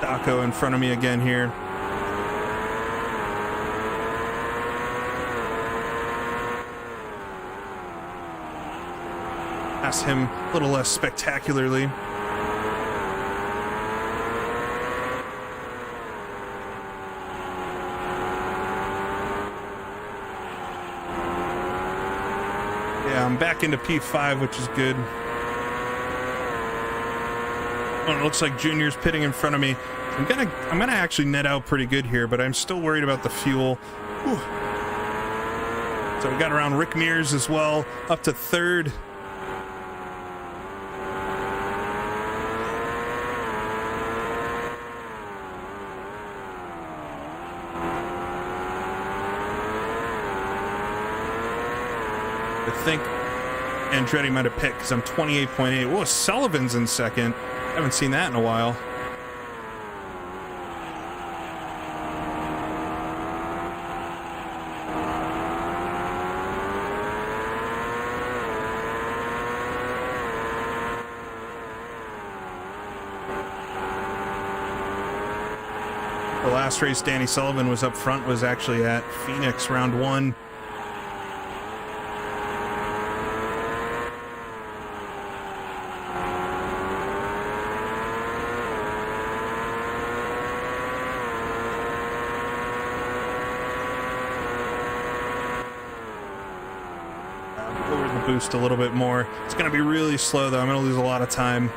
Daco in front of me again here. Pass him a little less spectacularly. Yeah, I'm back into P5, which is good. Oh, it looks like Junior's pitting in front of me. I'm gonna actually net out pretty good here, but I'm still worried about the fuel. Whew. So we got around Rick Mears as well, up to third. I think Andretti might have picked because I'm 28.8. Whoa, Sullivan's in second. Haven't seen that in a while. The last race Danny Sullivan was up front was actually at Phoenix round 1. Boost a little bit more. It's going to be really slow though. I'm going to lose a lot of time.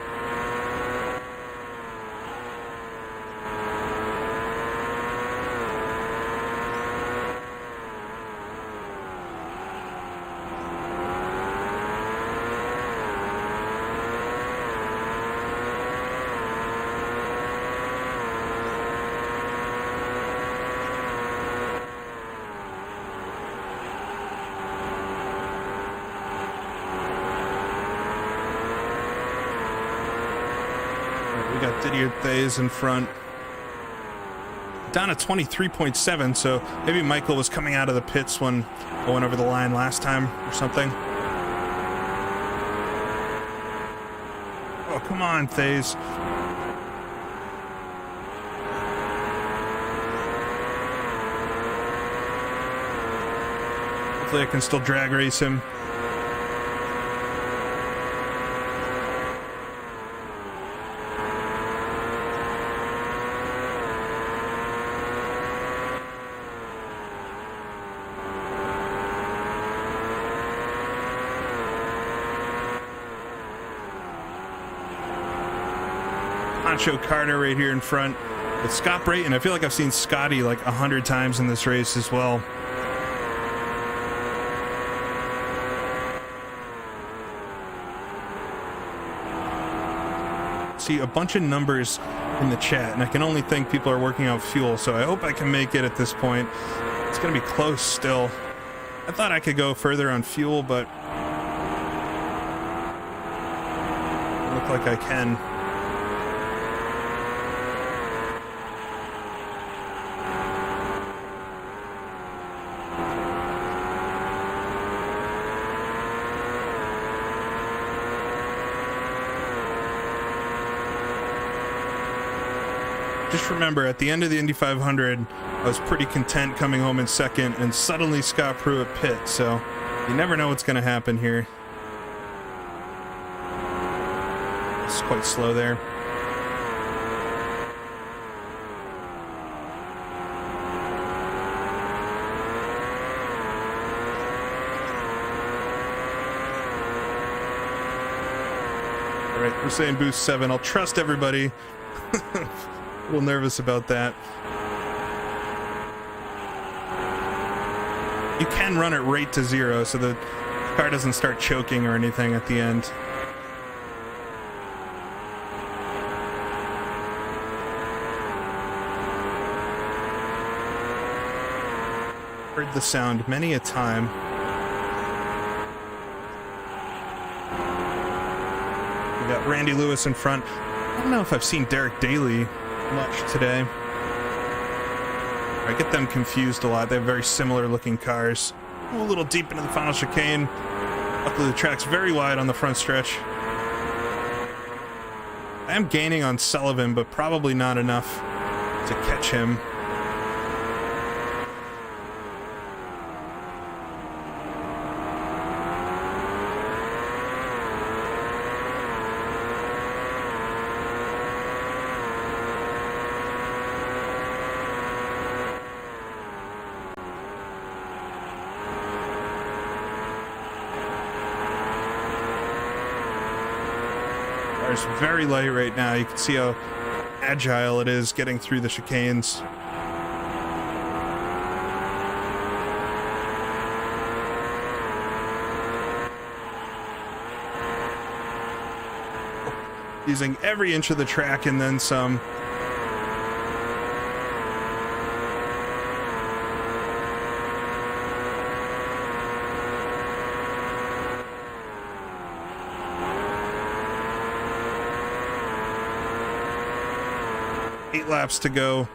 We got Didier Thays in front. Down at 23.7, so maybe Michael was coming out of the pits when I went over the line last time or something. Oh, come on, Thays. Hopefully I can still drag race him. Pancho Carter right here in front with Scott Brayton. I feel like I've seen Scotty like 100 times in this race as well. See a bunch of numbers in the chat, and I can only think people are working out fuel, so I hope I can make it at this point. It's gonna be close still. I thought I could go further on fuel, but it looked like I can. Just remember, at the end of the Indy 500, I was pretty content coming home in second, and suddenly Scott Pruitt pit, so you never know what's going to happen here. It's quite slow there. All right, we're saying boost 7. I'll trust everybody. A little nervous about that. You can run it right to 0 so the car doesn't start choking or anything at the end. Heard the sound many a time. We got Randy Lewis in front. I don't know if I've seen Derek Daly much today. I get them confused a lot. They have very similar looking cars. A little deep into the final chicane. Luckily the track's very wide on the front stretch. I am gaining on Sullivan, but probably not enough to catch him. It's very light right now. You can see how agile it is getting through the chicanes. Using every inch of the track and then some. Laps to go.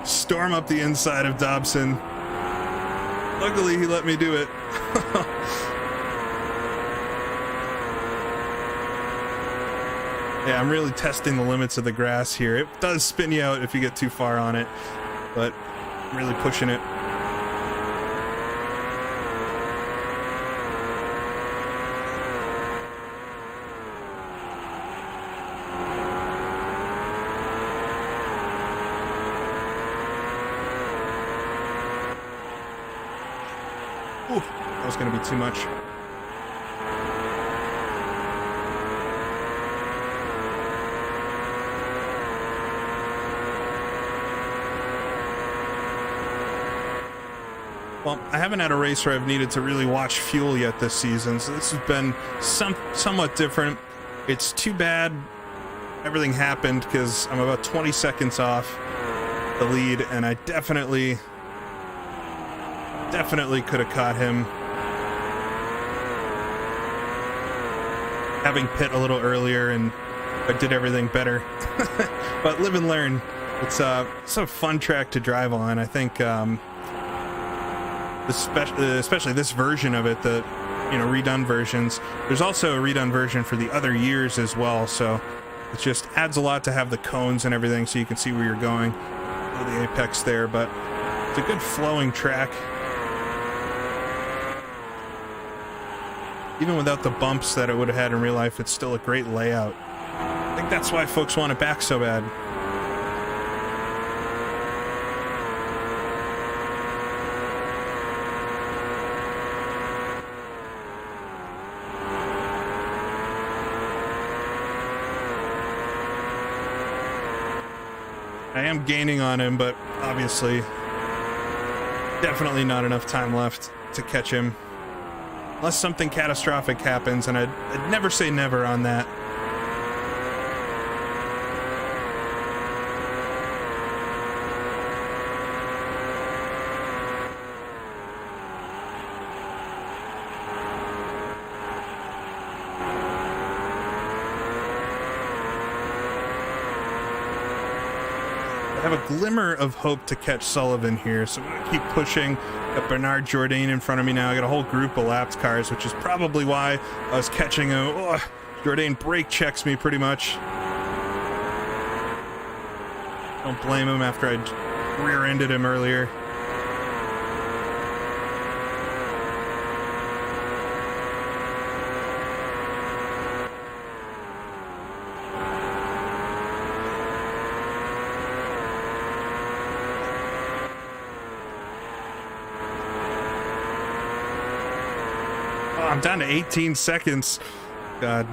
Storm up the inside of Dobson. Luckily he let me do it. Yeah, I'm really testing the limits of the grass here. It does spin you out if you get too far on it, but I'm really pushing it. That was going to be too much. Well, I haven't had a race where I've needed to really watch fuel yet this season, so this has been somewhat different. It's too bad everything happened because I'm about 20 seconds off the lead, and I definitely could have caught him. Having pit a little earlier, and I did everything better. But live and learn. It's a fun track to drive on. I think especially this version of it, the redone versions. There's also a redone version for the other years as well, so it just adds a lot to have the cones and everything so you can see where you're going. The apex there, but it's a good flowing track. Even without the bumps that it would have had in real life, it's still a great layout. I think that's why folks want it back so bad. I am gaining on him, but obviously definitely not enough time left to catch him. Unless something catastrophic happens, and I'd never say never on that. I have a glimmer of hope to catch Sullivan here, so I'm going to keep pushing. Got Bernard Jourdain in front of me now. I got a whole group of lapped cars, which is probably why I was catching him. Oh, Jourdain brake checks me pretty much. Don't blame him after I rear-ended him earlier. I'm down to 18 seconds. God.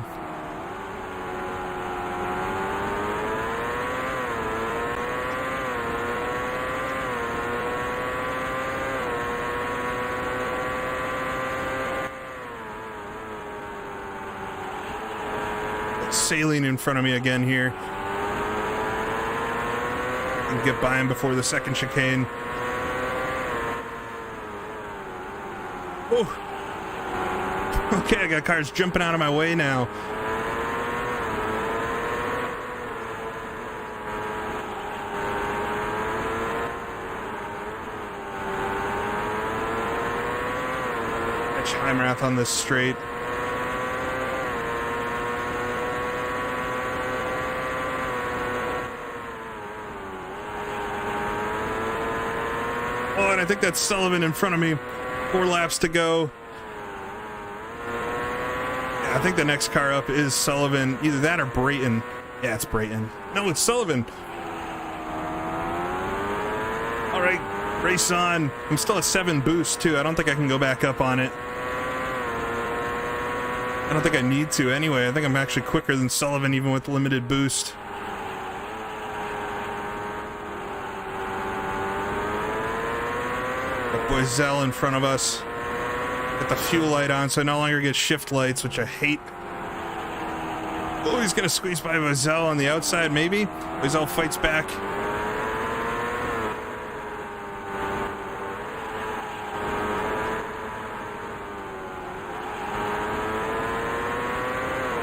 sailing in front of me again here. And get by him before the second chicane. Oh. Okay, I got cars jumping out of my way now. Catch Heimrath on this straight. Oh, and I think that's Sullivan in front of me. 4 laps to go. Yeah, I think the next car up is Sullivan. Either that or Brayton. Yeah, it's Brayton. No, it's Sullivan. All right, race on. I'm still at 7 boost, too. I don't think I can go back up on it. I don't think I need to anyway. I think I'm actually quicker than Sullivan, even with limited boost. Boiselle in front of us. Got the fuel light on, so I no longer get shift lights, which I hate. Oh, he's gonna squeeze by Boiselle on the outside, maybe? Boiselle fights back.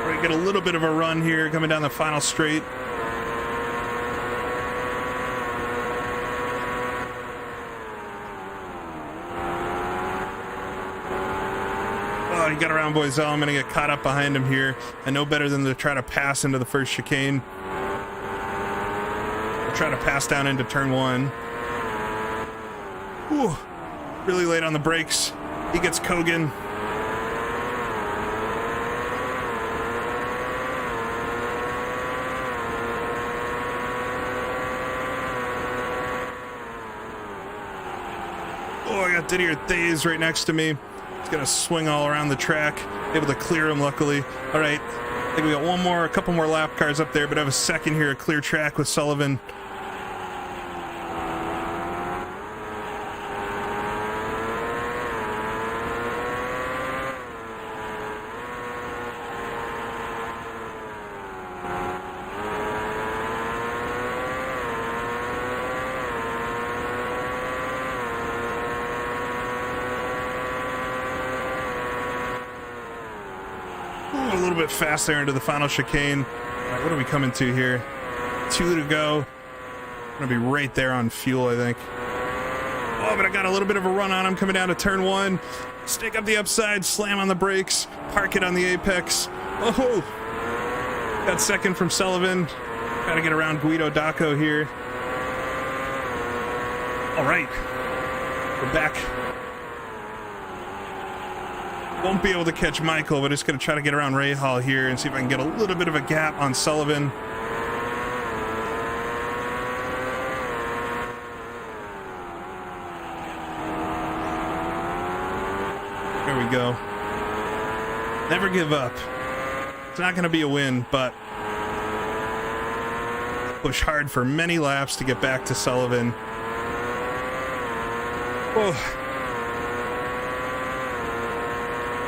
We get a little bit of a run here coming down the final straight. Oh, he got around Boiselle. I'm going to get caught up behind him here. I know better than to try to pass into the first chicane. I'll try to pass down into turn 1. Whew. Really late on the brakes. He gets Kogan. Oh, I got Didier Thays right next to me. He's gonna swing all around the track. Able to clear him, luckily. All right, I think we got a couple more lap cars up there, but I have a second here, a clear track with Sullivan. A little bit fast there into the final chicane. All right, what are we coming to here? 2 to go. Gonna be right there on fuel, I think. Oh, but I got a little bit of a run on him coming down to turn 1. Stake up the upside, slam on the brakes, park it on the apex. Oh, got second from Sullivan. Gotta get around Guido Daco here. All right, we're back. Won't be able to catch Michael, but just going to try to get around Ray Hall here and see if I can get a little bit of a gap on Sullivan. There we go. Never give up. It's not going to be a win, but push hard for many laps to get back to Sullivan. Oh.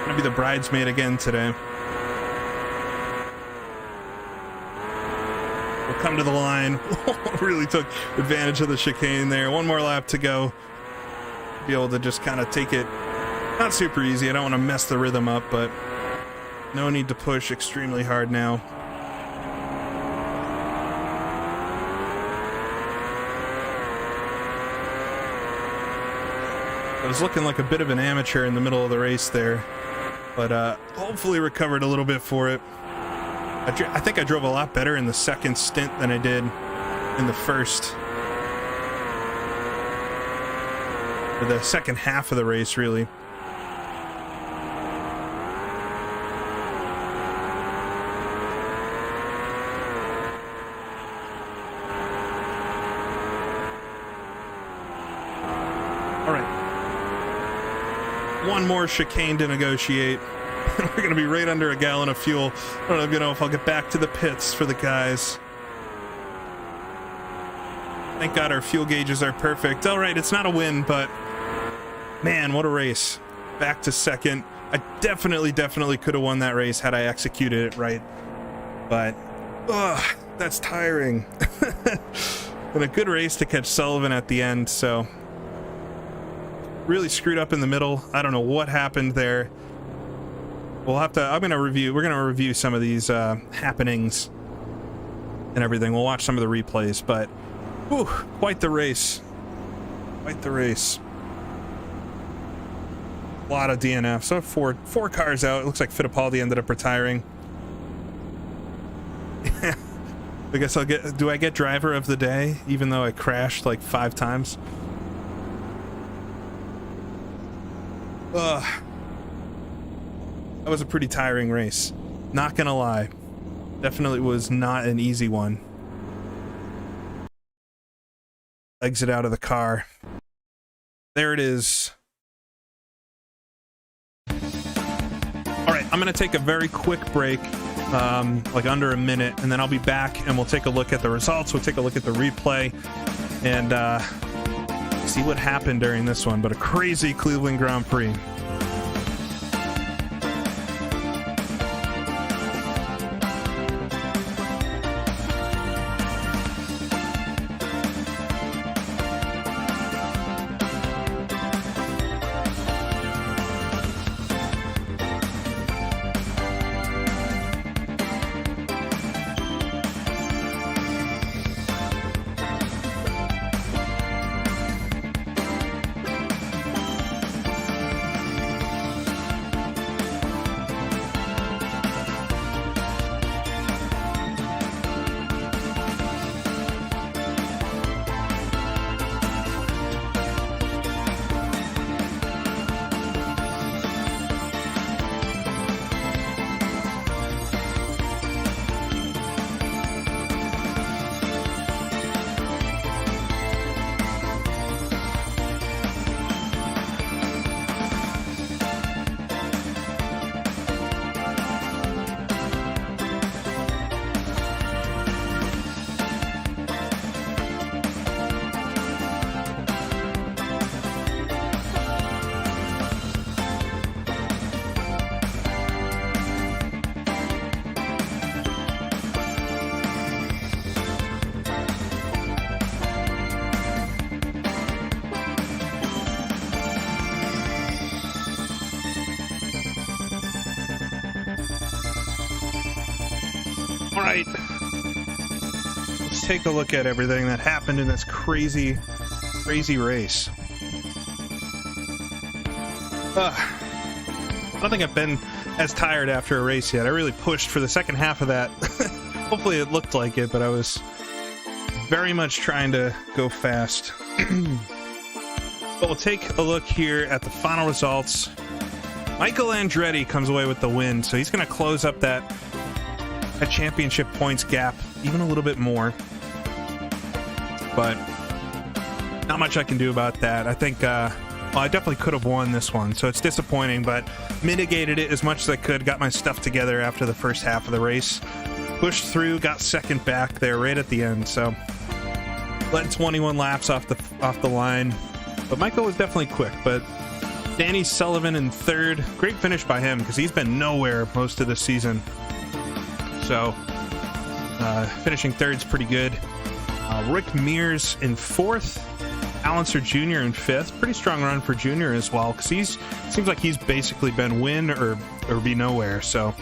Gonna be the bridesmaid again today. We'll come to the line. Really took advantage of the chicane there. 1 more lap to go. Be able to just kind of take it. Not super easy. I don't want to mess the rhythm up, but no need to push extremely hard now. I was looking like a bit of an amateur in the middle of the race there. But hopefully recovered a little bit for it. I think I drove a lot better in the second stint than I did in the first. Or the second half of the race, really. All right. 1 more chicane to negotiate. We're going to be right under a gallon of fuel. I don't even know if I'll get back to the pits for the guys. Thank God our fuel gauges are perfect. All right, it's not a win, but man, what a race. Back to second. I definitely could have won that race had I executed it right. but that's tiring. And a good race to catch Sullivan at the end, so really screwed up in the middle. I don't know what happened there. We're gonna review some of these happenings and everything. We'll watch some of the replays, but whew, quite the race. Quite the race. A lot of DNF. So four cars out. It looks like Fittipaldi ended up retiring. I guess do I get driver of the day, even though I crashed like 5 times? Ugh. That was a pretty tiring race. Not gonna lie. Definitely was not an easy one. Exit out of the car. There it is. Alright, I'm gonna take a very quick break. Like under a minute, and then I'll be back and we'll take a look at the results. We'll take a look at the replay and see what happened during this one. But a crazy Cleveland Grand Prix. Alright, let's take a look at everything that happened in this crazy race. I don't think I've been as tired after a race yet. I really pushed for the second half of that. Hopefully it looked like it, but I was very much trying to go fast. But we'll take a look here at the final results. Michael Andretti comes away with the win, so he's going to close up that championship points gap even a little bit more, but not much I can do about that. I think well, I definitely could have won this one, so it's disappointing, but mitigated it as much as I could. Got my stuff together after the first half of the race, pushed through, got second back there right at the end, so led 21 laps off the line. But Michael was definitely quick. But Danny Sullivan in third, great finish by him because he's been nowhere most of the season. So finishing third is pretty good. Rick Mears in fourth, Allenser Jr. in fifth. Pretty strong run for Jr. as well, because seems like he's basically been win or be nowhere. So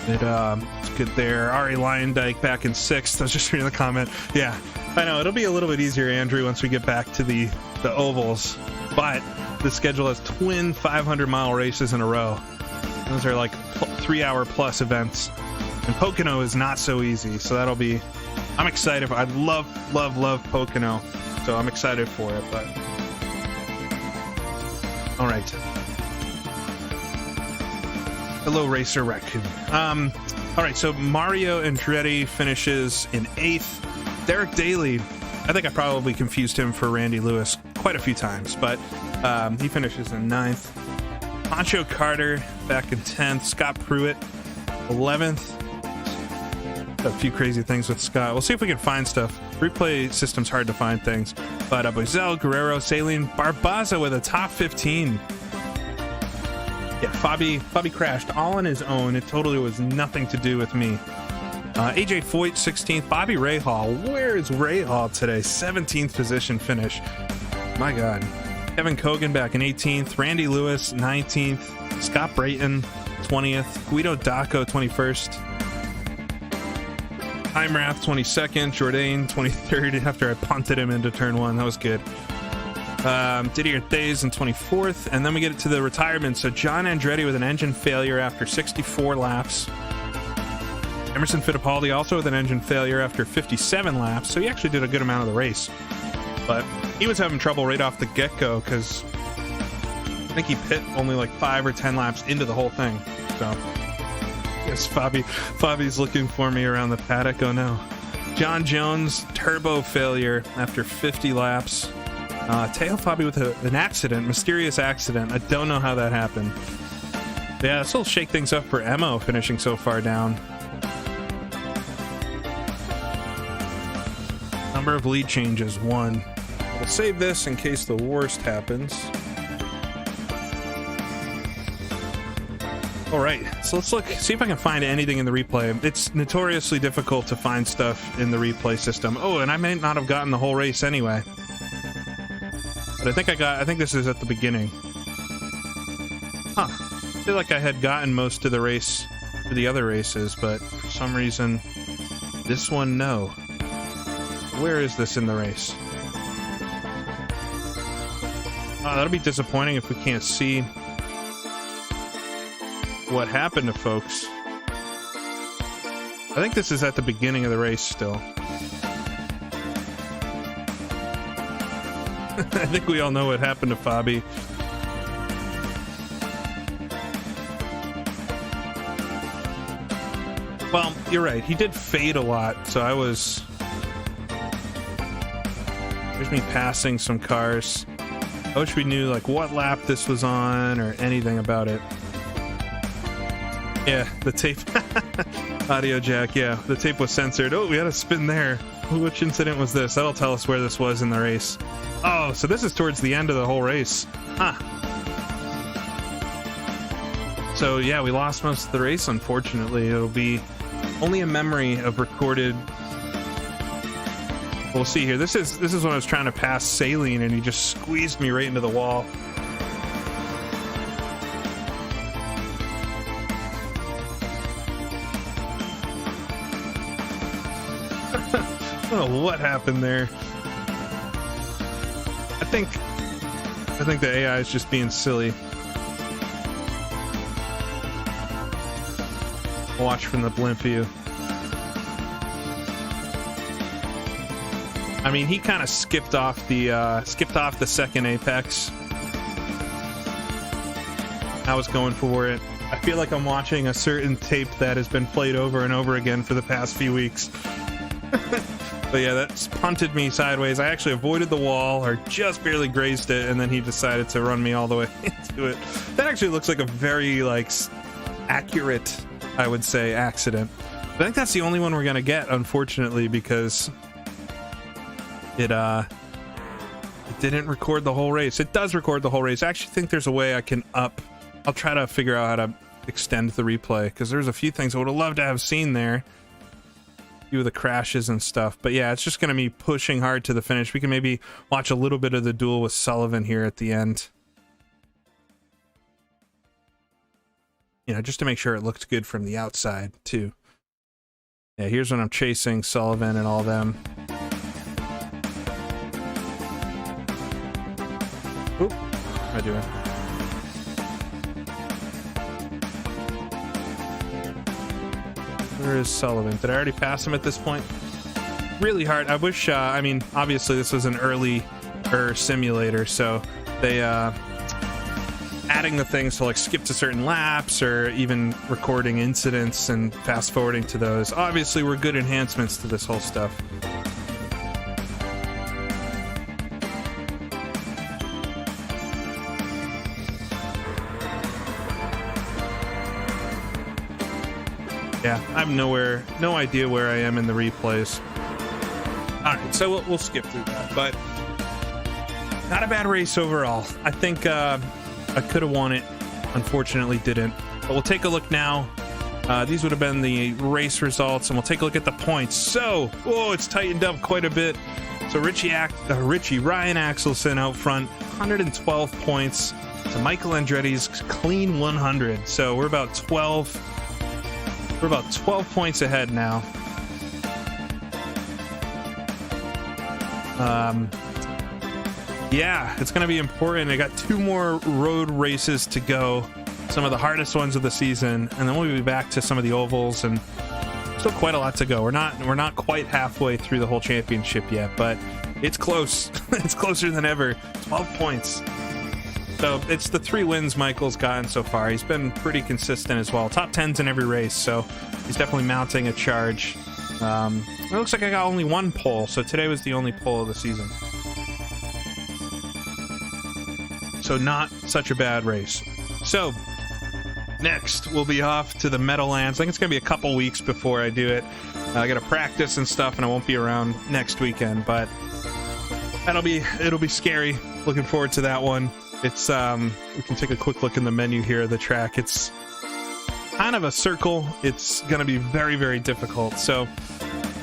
it's good there. Ari Lyondike back in sixth. I was just reading the comment. Yeah, I know it'll be a little bit easier, Andrew, once we get back to the ovals. But the schedule has twin 500-mile races in a row. Those are like 3-hour plus events, and Pocono is not so easy. So that'll be. I'm excited. I love Pocono, so I'm excited for it. But all right. Hello, Racer Raccoon. All right, so Mario Andretti finishes in eighth. Derek Daly, I think I probably confused him for Randy Lewis quite a few times, but he finishes in ninth. Pancho Carter back in 10th. Scott Pruitt 11th. A few crazy things with Scott. We'll see if we can find stuff. Replay system's hard to find things. But Boisel, Guerrero, Saline, Barbaza with a top 15. Yeah, Fabi crashed all on his own. It totally was nothing to do with me. AJ Foyt 16th. Bobby Rahal, where is Rahal today? 17th position finish. My God. Kevin Kogan back in 18th. Randy Lewis 19th. Scott Brayton 20th. Guido Daco 21st. Heimrath 22nd. Jourdain 23rd after I punted him into turn 1. That was good. Didier Thays in 24th. And then we get it to the retirement. So John Andretti with an engine failure after 64 laps. Emerson Fittipaldi also with an engine failure after 57 laps. So he actually did a good amount of the race. But he was having trouble right off the get-go because I think he pit only like 5 or 10 laps into the whole thing. So yes, Fabi's looking for me around the paddock. Oh no. John Jones, turbo failure after 50 laps. Teo Fabi with an accident, mysterious accident. I don't know how that happened. Yeah, this will shake things up for Emo finishing so far down. Number of lead changes, 1. We'll save this in case the worst happens. All right, so let's see if I can find anything in the replay. It's notoriously difficult to find stuff in the replay system. Oh, and I may not have gotten the whole race anyway. But I think this is at the beginning. Huh. I feel like I had gotten most of the race for the other races, but for some reason, this one, no. Where is this in the race? Oh, that'll be disappointing if we can't see what happened to folks. I think this is at the beginning of the race still. I think we all know what happened to Fabi. Well, you're right. He did fade a lot, so I was... There's me passing some cars. I wish we knew like what lap this was on or anything about it. Yeah, the tape. Audio jack, yeah. The tape was censored. Oh, we had a spin there. Which incident was this? That'll tell us where this was in the race. Oh, so this is towards the end of the whole race. Huh. So yeah, we lost most of the race, unfortunately. It'll be only a memory of recorded... We'll see here. This is when I was trying to pass Saline and he just squeezed me right into the wall. I don't know what happened there. I think the AI is just being silly. I'll watch from the blimp view. I mean, he kind of skipped off the second apex. I was going for it. I feel like I'm watching a certain tape that has been played over and over again for the past few weeks. But yeah, that's punted me sideways. I actually avoided the wall or just barely grazed it, and then he decided to run me all the way into it. That actually looks like a very accurate, I would say, accident. But I think that's the only one we're gonna get, unfortunately, because it didn't record the whole race. It does record the whole race. I actually think there's a way I can I'll try to figure out how to extend the replay, because there's a few things I would have loved to have seen there. A few of the crashes and stuff. But yeah, it's just going to be pushing hard to the finish. We can maybe watch a little bit of the duel with Sullivan here at the end. You know, just to make sure it looked good from the outside, too. Yeah, here's when I'm chasing Sullivan and all them. Oop, what am I doing? Where is Sullivan? Did I already pass him at this point? Really hard. I wish, I mean, obviously this was an early simulator, so they, adding the things to skip to certain laps or even recording incidents and fast forwarding to those obviously were good enhancements to this whole stuff. Yeah, I have no idea where I am in the replays. All right, so we'll skip through that, but not a bad race overall. I think I could have won it unfortunately didn't. But we'll take a look now. These would have been the race results, and we'll take a look at the points. So, it's tightened up quite a bit. So Ryan Axelson out front, 112 points to Michael Andretti's clean 100. So we're about 12 points ahead now. Yeah, it's going to be important. I got 2 more road races to go, some of the hardest ones of the season, and then we'll be back to some of the ovals, and still quite a lot to go. We're not quite halfway through the whole championship yet, but it's close. It's closer than ever. 12 points. So it's the 3 wins Michael's gotten so far. He's been pretty consistent as well. Top 10s in every race, so he's definitely mounting a charge. It looks like I got only 1 pole, so today was the only pole of the season. So not such a bad race. So next we'll be off to the Meadowlands. I think it's gonna be a couple weeks before I do it. I gotta practice and stuff, and I won't be around next weekend, but it'll be scary. Looking forward to that one. It's we can take a quick look in the menu here of the track. It's kind of a circle. It's gonna be very, very difficult, so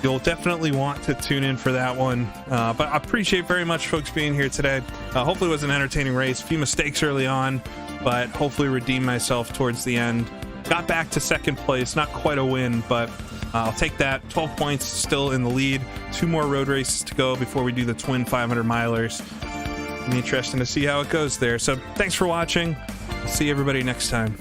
you'll definitely want to tune in for that one. But I appreciate very much folks being here today. Hopefully it was an entertaining race. A few mistakes early on, but hopefully redeemed myself towards the end. Got back to second place, not quite a win, but I'll take that. 12 points still in the lead. 2 more road races to go before we do the twin 500 milers. It'll be interesting to see how it goes there. So thanks for watching. See everybody next time.